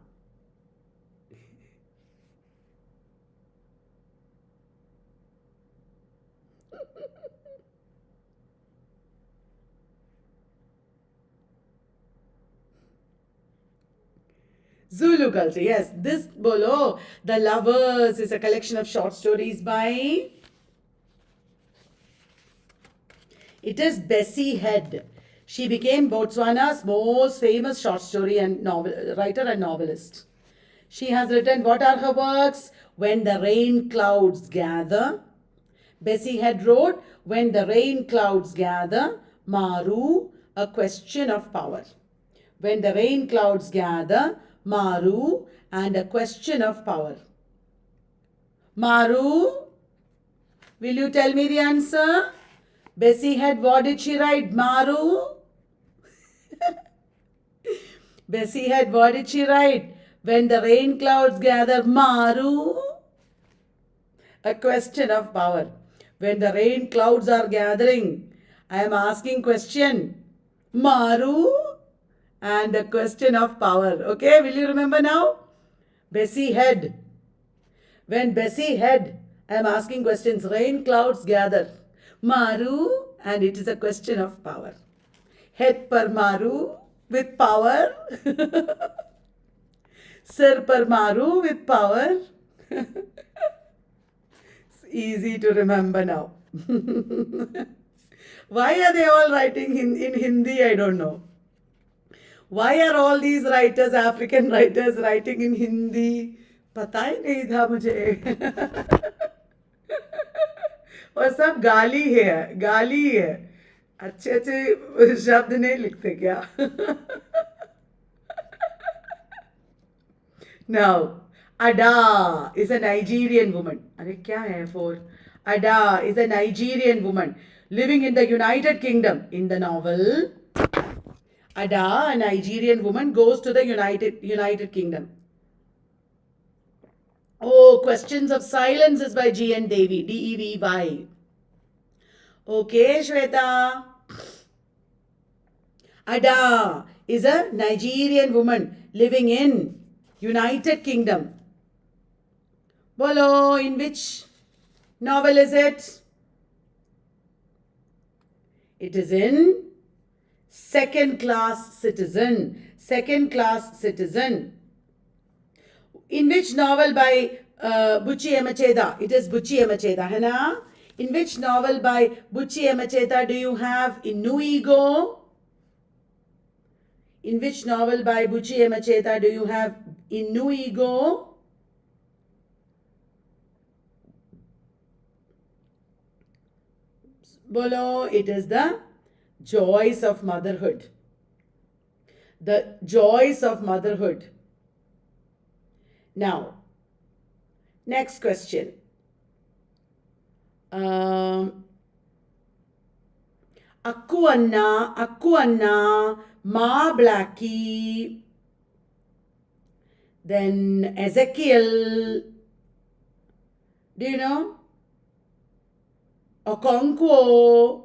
Zulu culture, yes. This Bolo, The Lovers is a collection of short stories by... It is Bessie Head. She became Botswana's most famous short story and writer and novelist. She has written, what are her works? When the Rain Clouds Gather. Bessie Head wrote, When the Rain Clouds Gather, Maru, A Question of Power. When the Rain Clouds Gather, Maru, and A Question of Power. Maru, will you tell me the answer? Bessie Head, what did she write? Maru? Bessie Head, what did she write? When the Rain Clouds Gather, Maru? A Question of Power. When the rain clouds are gathering, I am asking question. Maru? And A Question of Power. Okay, will you remember now? Bessie Head. When Bessie Head, I am asking questions. Rain clouds gather. Maru, and it is a question of power. Head per Maru with power. Sir per Maru with power. It's easy to remember now. Why are they all writing in Hindi? I don't know. Why are all these writers, African writers, writing in Hindi? पता ही नहीं था मुझे. और सब गाली है. अच्छे शब्द नहीं लिखते क्या? Now, Ada is a Nigerian woman. अरे क्या है for? Ada is a Nigerian woman living in the United Kingdom. In the novel, Ada, a Nigerian woman, goes to the United Kingdom. Oh, Questions of Silence is by G.N. Davy. D-E-V-Y. Okay, Shweta. Ada is a Nigerian woman living in United Kingdom. Bolo, in which novel is it? It is in Second Class Citizen. Second Class Citizen. In which novel by Buchi Emacheda? It is Buchi Emacheda, है ना? In which novel by Buchi Emacheda do you have Inuigo? In which novel by Buchi Emacheda do you have Inuigo? Bolo, it is the Joys of Motherhood. The Joys of Motherhood. Now, next question. Akku Anna, Ma Blackie, then Ezekiel, do you know? Okonkwo,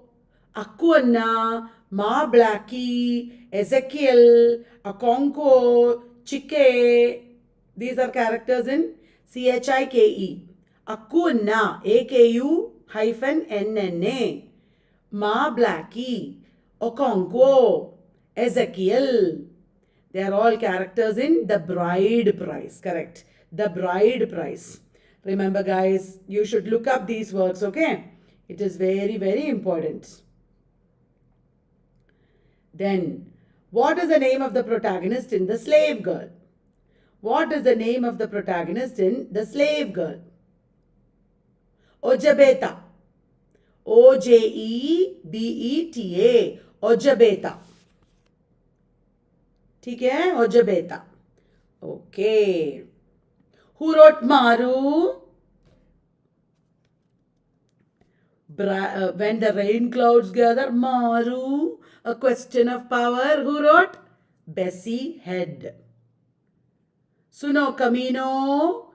Akku Anna, Ma Blackie, Ezekiel, Okonkwo, Chike. These are characters in Chike. Akku Anna, AKU-NNA. Ma Blackie, Okonkwo, Ezekiel. They are all characters in The Bride Price. Correct. The Bride Price. Remember guys, you should look up these works, okay? It is very, very important. Then, what is the name of the protagonist in The Slave Girl? What is the name of the protagonist in The Slave Girl? Ojebeta. Ojebeta. Ojebeta. ठीक है? Ojebeta. Okay. Who wrote Maru? When the rain clouds gather, Maru. A Question of Power. Who wrote? Bessie Head. Suno Camino.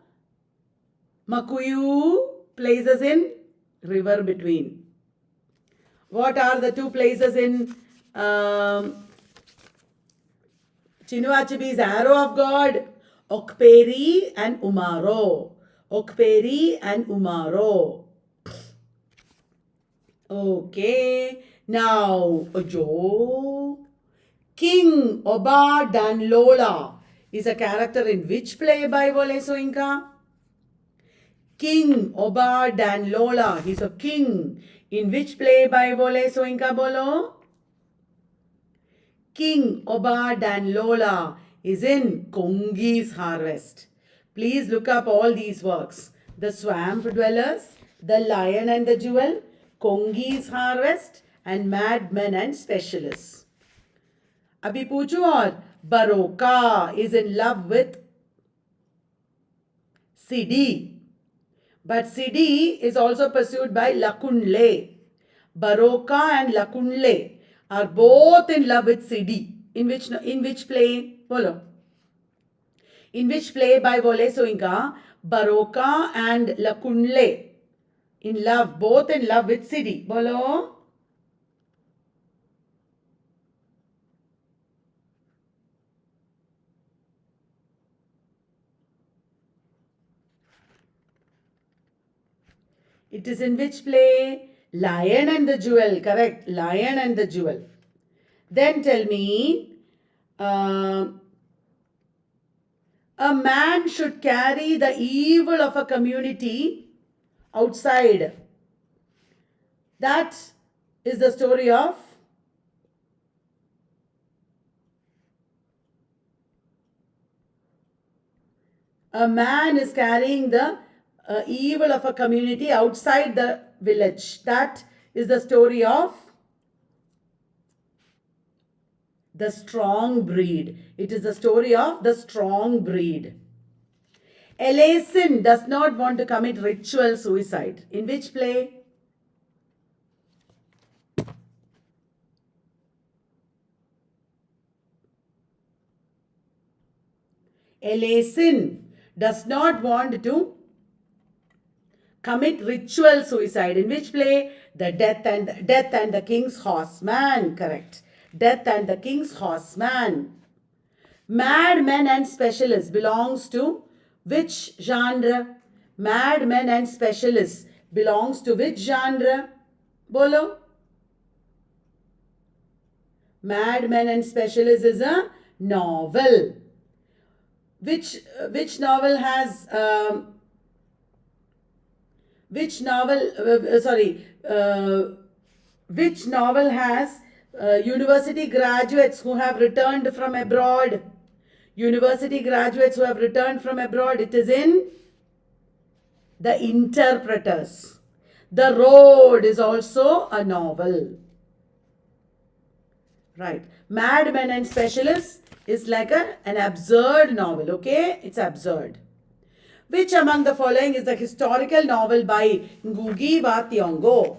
Makuyu. Places in River Between. What are the two places in Chinua Achebe's Arrow of God? Okperi and Umaro. Okperi and Umaro. Okay. Now, Joe. King Oba Danlola is a character in which play by Wole Soyinka? King Oba Danlola. He's a king. In which play by Wole Soyinka Bolo? King Oba Danlola is in Kongi's Harvest. Please look up all these works. The Swamp Dwellers, The Lion and the Jewel, Kongi's Harvest, and Madmen and Specialists. Abhi पूछूं और Baroka is in love with Sidi. But Sidi is also pursued by Lakunle. Baroka and Lakunle are both in love with Sidi. In which play? Bolo. In which play by Wole Soyinka, Baroka and Lakunle in love, both in love with Sidi. Bolo. It is in which play? Lion and the Jewel. Correct. Lion and the Jewel. Then tell me, a man should carry the evil of a community outside. That is the story of a man is carrying the evil of a community outside the village. That is the story of The Strong Breed. It is the story of The Strong Breed. Elasin does not want to commit ritual suicide. In which play? Elasin does not want to commit ritual suicide. In which play? The Death and the King's Horseman. Correct. Death and the King's Horseman. Madmen and Specialists belongs to which genre? Madmen and Specialists belongs to which genre? Bolo. Madmen and Specialists is a novel. Which novel has which novel has university graduates who have returned from abroad? University graduates who have returned from abroad. It is in The Interpreters. The Road is also a novel. Right. Madmen and Specialists is like an absurd novel. Okay? It's absurd. Which among the following is the historical novel by Ngugi wa Thiong'o?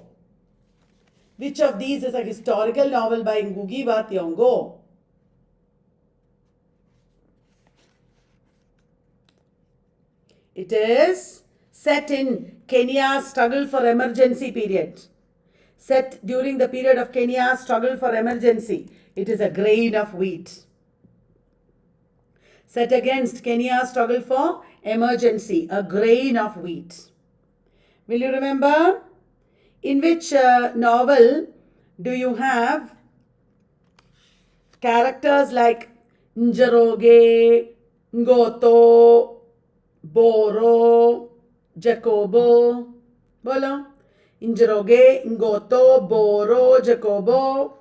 Which of these is a historical novel by Ngugi wa Thiong'o? It is set in Kenya's struggle for emergency period. Set during the period of Kenya's struggle for emergency. It is a grain of wheat. Set against Kenya's struggle for emergency, a grain of wheat. Will you remember? In which novel do you have characters like Njoroge, Ngoto, Boro, Jacobo? Bolo. Njoroge, Ngoto, Boro, Jacobo.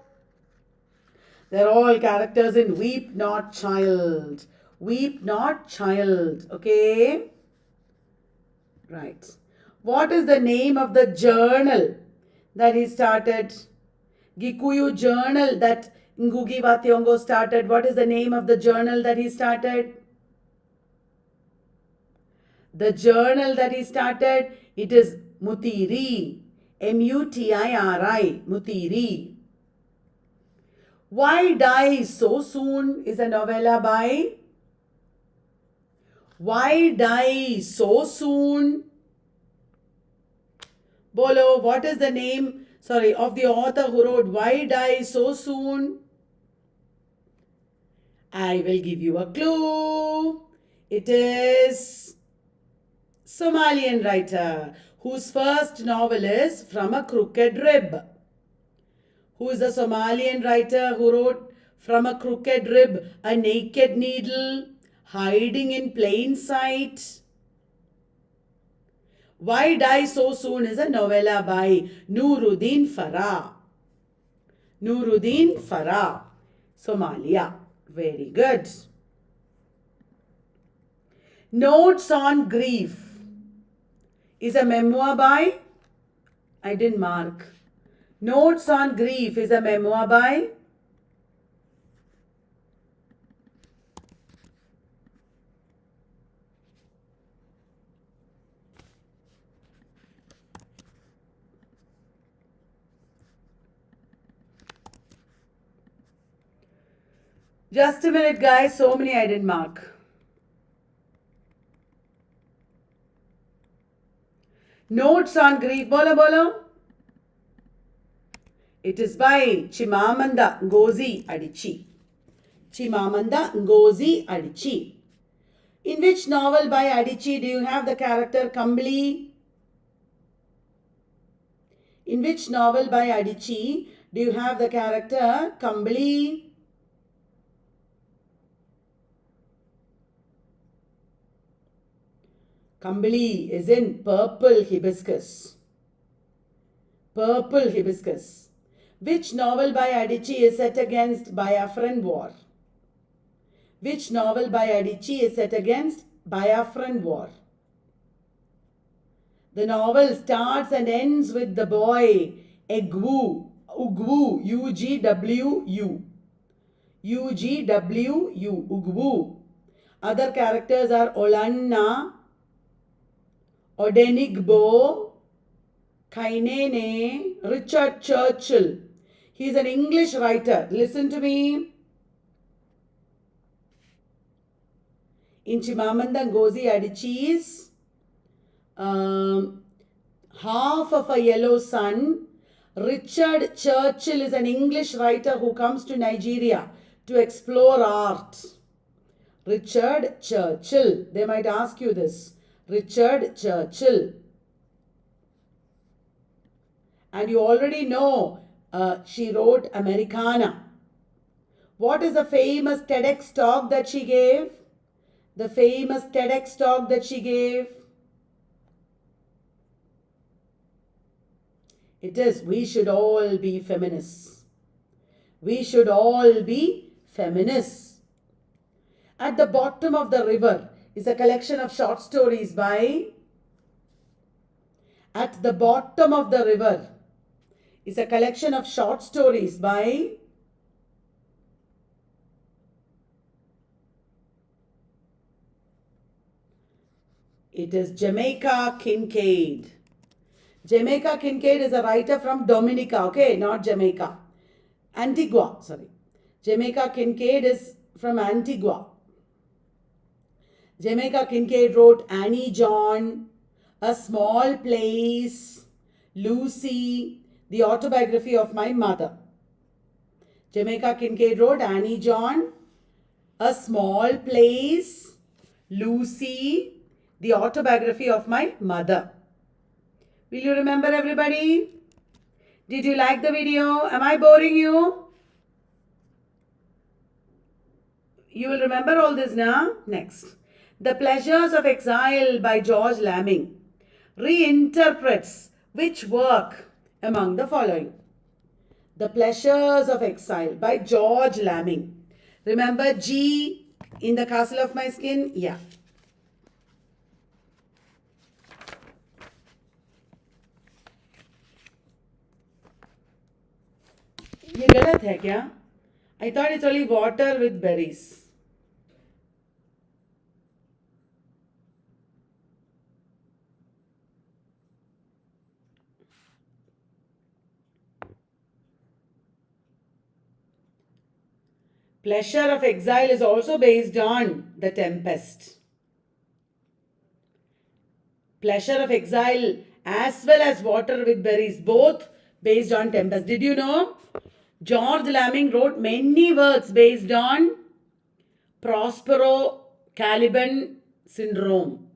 They're all characters in Weep Not Child. Weep Not Child. Okay? Right. What is the name of the journal that he started? Gikuyu journal that Ngugi wa Thiong'o started. What is the name of the journal that he started? The journal that he started, it is Mutiri. M-U-T-I-R-I. Mutiri. Why Die So Soon is a novella by? Why Die So Soon? Bolo, what is the name, of the author who wrote Why Die So Soon? I will give you a clue. It is Somalian writer whose first novel is From a Crooked Rib. Who is the Somalian writer who wrote From a Crooked Rib, A Naked Needle, Hiding in Plain Sight? Why Die So Soon is a novella by Noorudin Farah. Noorudin Farah, Somalia. Very good. Notes on Grief is a memoir by? I didn't mark. Notes on Grief is a memoir by? Just a minute, guys. So many I didn't mark. Notes on Grief. Bolo. It is by Chimamanda Ngozi Adichie. Chimamanda Ngozi Adichie. In which novel by Adichie do you have the character Kambli? In which novel by Adichie do you have the character Kambli? Kambli is in Purple Hibiscus. Purple Hibiscus. Which novel by Adichie is set against Biafran War? Which novel by Adichie is set against Biafran War? The novel starts and ends with the boy Ugwu, U-G-W-U. U-G-W-U, Ugwu. Other characters are Olanna, Odenigbo, Kainene, Richard Churchill. He is an English writer. Listen to me. In Chimamanda Ngozi Adichie's Half of a Yellow Sun, Richard Churchill is an English writer who comes to Nigeria to explore art. Richard Churchill. They might ask you this. Richard Churchill. And you already know she wrote Americana. What is the famous TEDx talk that she gave? The famous TEDx talk that she gave? It is, we should all be feminists. We should all be feminists. At the Bottom of the River is a collection of short stories by... At the Bottom of the River is a collection of short stories by... It is Jamaica Kincaid. Jamaica Kincaid is a writer from Dominica, okay, not Jamaica. Antigua, sorry. Jamaica Kincaid is from Antigua. Jamaica Kincaid wrote Annie John, A Small Place, Lucy, The Autobiography of My Mother. Jamaica Kincaid wrote Annie John, A Small Place, Lucy, The Autobiography of My Mother. Will you remember, everybody? Did you like the video? Am I boring you? You will remember all this now? Next. The Pleasures of Exile by George Lamming reinterprets which work among the following? The Pleasures of Exile by George Lamming. Remember G in the Castle of My Skin? Yeah. ये गलत है क्या? I thought it's only water with berries. Pleasure of Exile is also based on The Tempest. Pleasure of Exile as well as Water with Berries, both based on Tempest. Did you know? George Lamming wrote many works based on Prospero Caliban syndrome.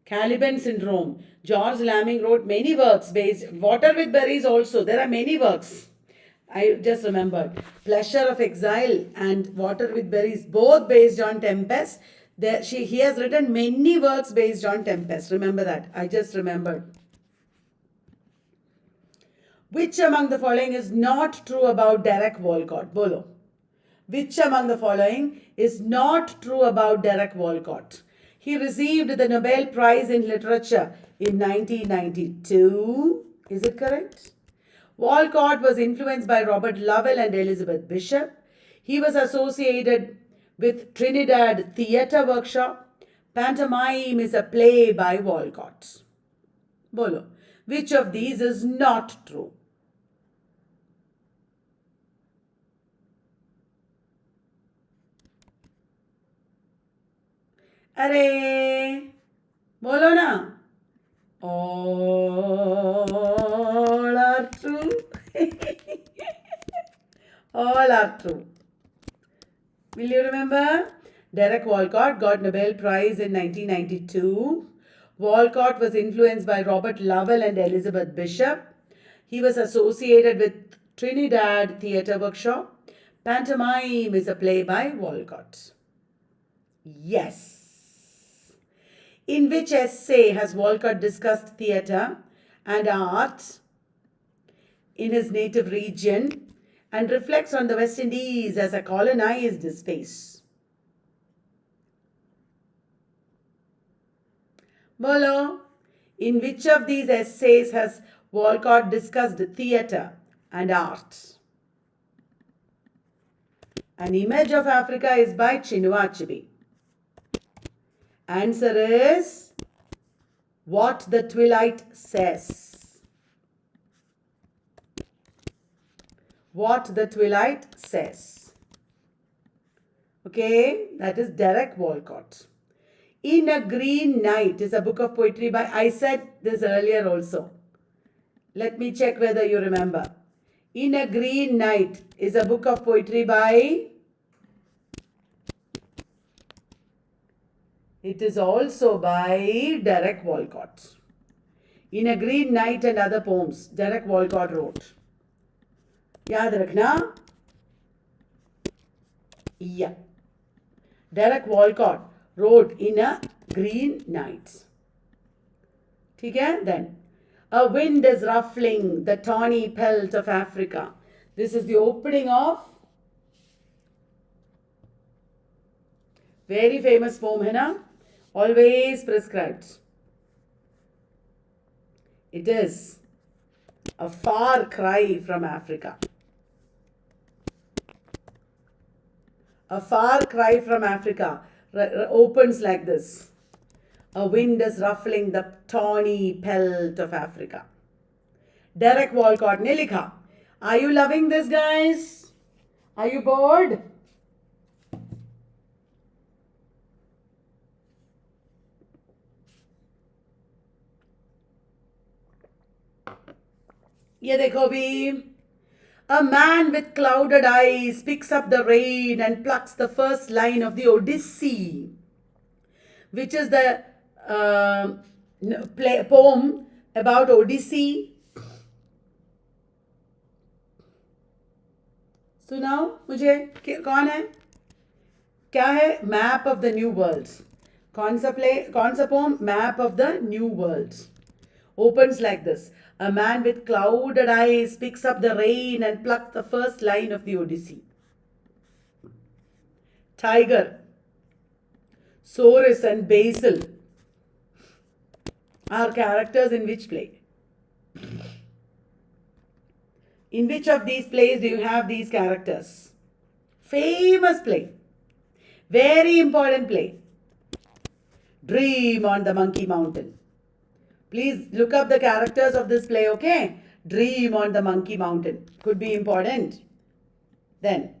Caliban syndrome. George Lamming wrote many works based, Water with Berries also. There are many works. I just remembered. Pleasure of Exile and Water with Berries, both based on Tempest. He has written many works based on Tempest. Remember that. I just remembered. Which among the following is not true about Derek Walcott? Bolo. Which among the following is not true about Derek Walcott? He received the Nobel Prize in Literature in 1992. Is it correct? Walcott was influenced by Robert Lovell and Elizabeth Bishop. He was associated with Trinidad Theatre Workshop. Pantomime is a play by Walcott. Bolo. Which of these is not true? Arey, bolo na. All are true. All are true. Will you remember? Derek Walcott got Nobel Prize in 1992. Walcott was influenced by Robert Lovell and Elizabeth Bishop. He was associated with Trinidad Theatre Workshop. Pantomime is a play by Walcott. Yes. In which essay has Walcott discussed theatre and art in his native region and reflects on the West Indies as a colonized space? Bolo, in which of these essays has Walcott discussed theatre and art? An Image of Africa is by Chinua Achebe. Answer is What the Twilight Says. What the Twilight Says. Okay, that is Derek Walcott. In a Green Night is a book of poetry by, I said this earlier also. Let me check whether you remember. In a Green Night is a book of poetry by... It is also by Derek Walcott. In a Green Night and Other Poems, Derek Walcott wrote. Yaad rakhna? Yeah. Derek Walcott wrote In a Green Night. Okay? Then, a wind is ruffling the tawny pelt of Africa. This is the opening of very famous poem, hai na? Always prescribed. It is a far cry from Africa. A far cry from Africa opens like this. A wind is ruffling the tawny pelt of Africa. Derek Walcott ne likha. Are you loving this, guys? Are you bored? Ye dekho bhi. A man with clouded eyes picks up the rain and plucks the first line of the Odyssey, which is the poem about Odyssey. सुनाओ मुझे कौन है? क्या है? Map of the New World. कौन सा poem? Map of the New World. Opens like this. A man with clouded eyes picks up the rain and plucks the first line of the Odyssey. Tiger, Saurus and Basil are characters in which play? In which of these plays do you have these characters? Famous play. Very important play. Dream on the Monkey Mountain. Please look up the characters of this play, okay? Dream on the Monkey Mountain. Could be important. Then,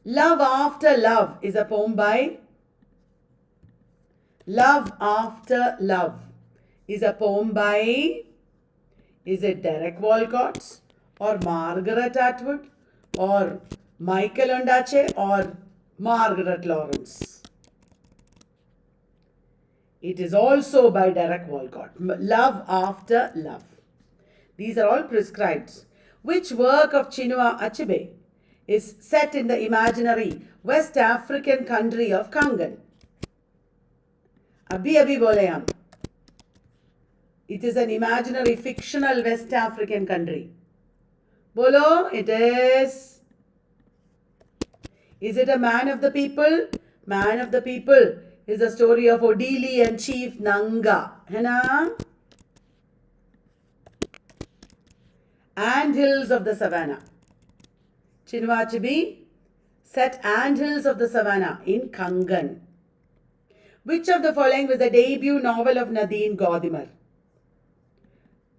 Love After Love is a poem by... Love After Love is a poem by... Is it Derek Walcott or Margaret Atwood or Michael Ondaatje or Margaret Lawrence? It is also by Derek Walcott. Love After Love. These are all prescribed. Which work of Chinua Achebe is set in the imaginary West African country of Kangan? Abhi bole hum. It is an imaginary fictional West African country. Bolo, it is. Is it a Man of the People? Man of the People is the story of Odili and Chief Nanga. Hai na? Anthills of the Savannah. Chinua Achebe set Anthills of the Savannah in Kangan. Which of the following was the debut novel of Nadine Gordimer?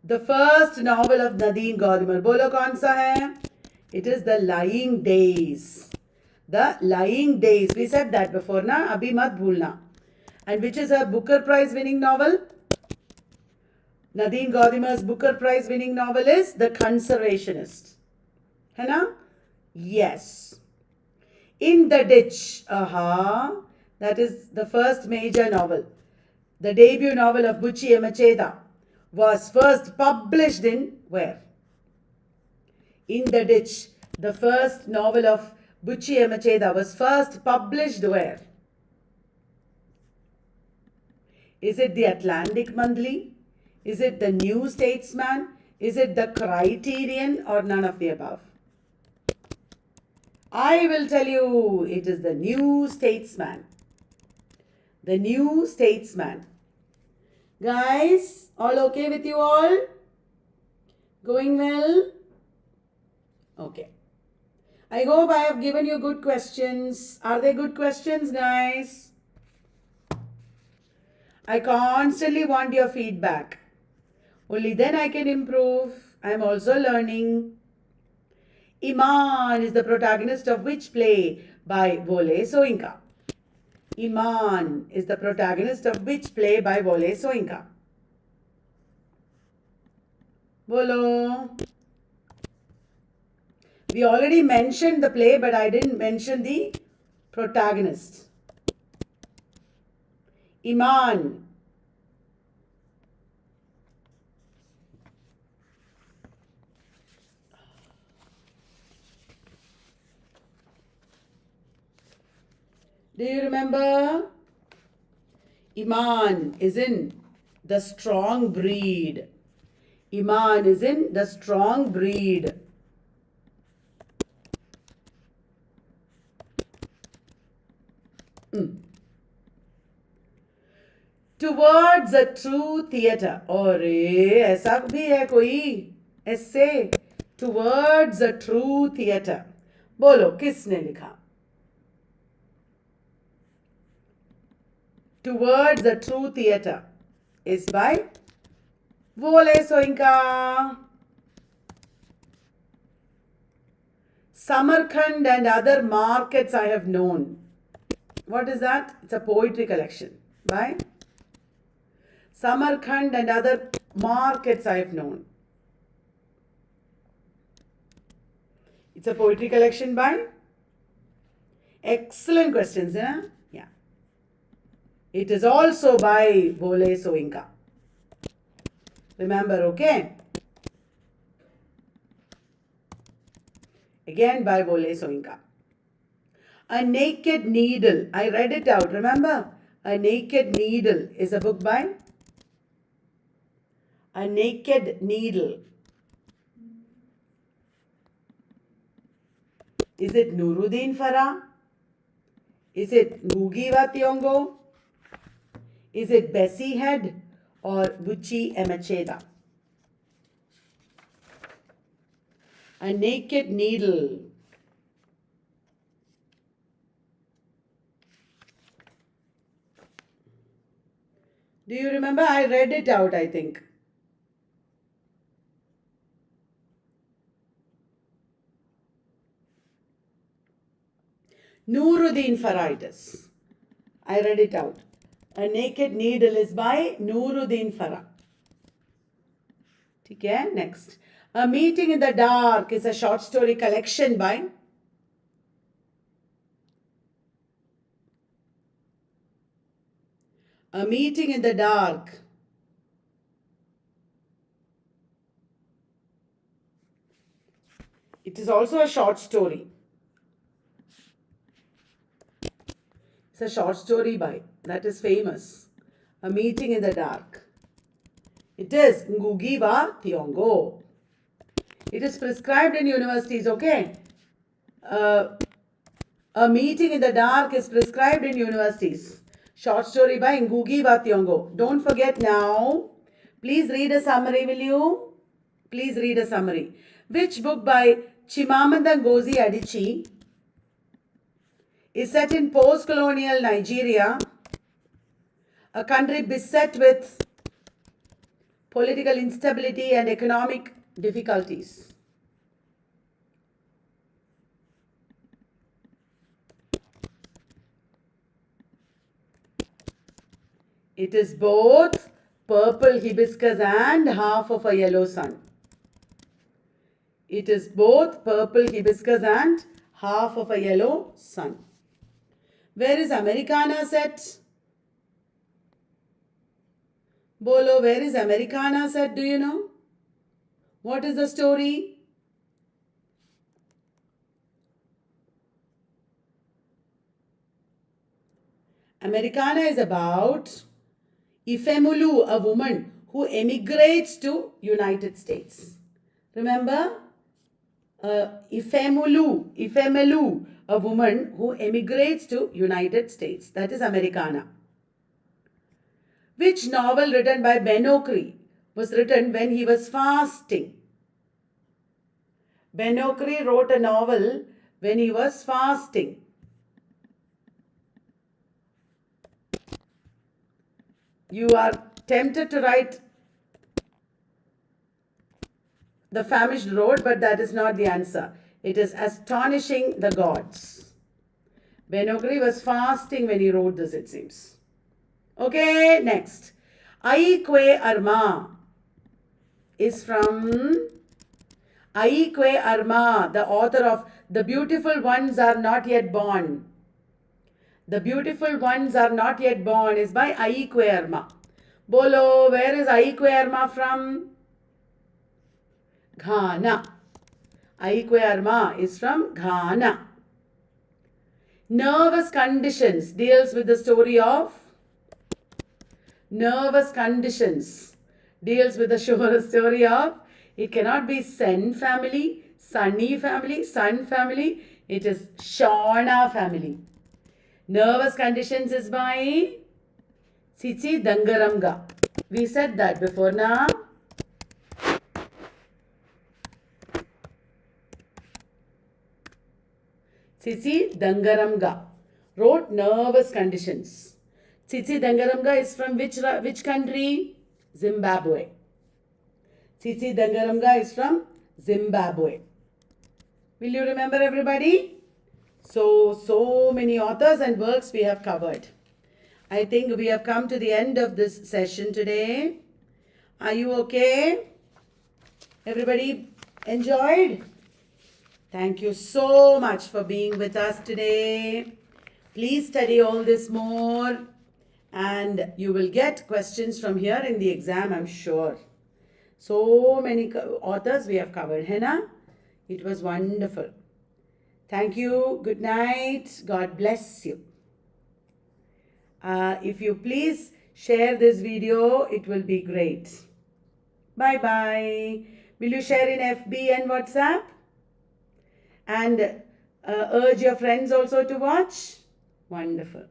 The first novel of Nadine Gordimer. Bolo kaun sa hai? It is The Lying Days. The Lying Days. We said that before, na? Abhi mat bhulna. And which is her Booker Prize winning novel? Nadine Gordimer's Booker Prize winning novel is The Conservationist. Hai na? Yes. In the Ditch. Aha. That is the first major novel. The debut novel of Buchi Emecheda was first published in where? In the Ditch. The first novel of Buchi Emecheda was first published where? Is it the Atlantic Monthly? Is it the New Statesman? Is it the Criterion or none of the above? I will tell you, it is the New Statesman. The New Statesman. Guys, all okay with you all? Going well? Okay. I hope I have given you good questions. Are they good questions, guys? I constantly want your feedback. Only then I can improve. I am also learning. Iman is the protagonist of which play by Wole Soyinka? Iman is the protagonist of which play by Wole Soyinka? Bolo. We already mentioned the play, but I didn't mention the protagonist. Iman. Do you remember? Iman is in the strong breed. Iman is in the strong breed. Towards a true theatre. अरे ऐसा भी है कोई ऐसे. Towards a true theatre. बोलो किसने लिखा? Towards the True Theatre is by Vole Soinka. Samarkand and other markets I have known. What is that? It's a poetry collection by Samarkand and other markets I have known. It's a poetry collection by. Excellent questions, yeah? Yeah. It is also by Vole Soinka. Remember, okay? Again by Vole Soinka. A Naked Needle. I read it out. Remember? A Naked Needle is a book by? A Naked Needle. Is it Noorudin Farah? Is it Ngugi wa Thiong'o? Is it Bessie Head or Buchi Emacheda? A Naked Needle. Do you remember? I read it out, I think. Noorudin Farah it is. I read it out. A Naked Needle is by Noorudin Farah. Okay, next. A Meeting in the Dark is a short story collection by A Meeting in the Dark. It is also a short story. It's a short story by, that is famous. A Meeting in the Dark. It is Ngugi wa Thiong'o. It is prescribed in universities, okay? A Meeting in the Dark is prescribed in universities. Short story by Ngugi wa Thiong'o. Don't forget now. Please read a summary, will you? Please read a summary. Which book by Chimamanda Ngozi Adichie is set in post-colonial Nigeria, a country beset with political instability and economic difficulties? It is both purple hibiscus and half of a yellow sun. It is both purple hibiscus and half of a yellow sun. Where is Americana set? Bolo, where is Americana set? Do you know? What is the story? Americana is about Efuru, a woman who emigrates to United States. Remember? Efuru, a woman who emigrates to United States. That is Americana. Which novel written by Ben Okri was written when he was fasting? Ben Okri wrote a novel when he was fasting. You are tempted to write The Famished Road, but that is not the answer. It is Astonishing the Gods. Ben Okri was fasting when he wrote this, it seems. Okay, next. Ai Que Arma is from Aique Arma, the author of The Beautiful Ones Are Not Yet Born. The Beautiful Ones Are Not Yet Born is by Aique Arma. Bolo, where is Aique Arma from? Ghana. Aique Arma is from Ghana. Nervous Conditions deals with the story of Nervous Conditions deals with the story of, it cannot be Sen family, Sunny family, Sun family, it is Shauna family. Nervous Conditions is by Cici Dangaramga. We said that before now. Cici Dangaramga wrote Nervous Conditions. Cici Dangaramga is from which country? Zimbabwe. Cici Dangaramga is from Zimbabwe. Will you remember everybody? So many authors and works we have covered. I think we have come to the end of this session today. Are you okay? Everybody enjoyed? Thank you so much for being with us today. Please study all this more and you will get questions from here in the exam, I'm sure. So many authors we have covered, Henna. It was wonderful. Thank you. Good night. God bless you. If you please share this video, it will be great. Bye-bye. Will you share in FB and WhatsApp? And urge your friends also to watch? Wonderful.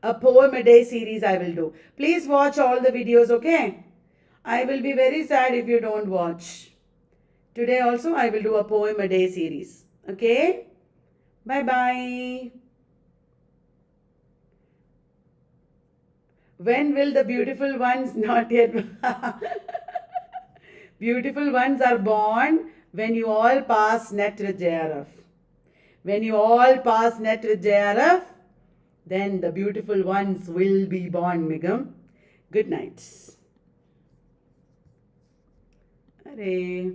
A poem a day series I will do. Please watch all the videos, okay? I will be very sad if you don't watch. Today also I will do a poem a day series. Okay? Bye-bye. When will the beautiful ones not yet... Beautiful ones are born when you all pass NET with JRF. When you all pass NET with JRF, then the beautiful ones will be born, Migam. Good night. Hare.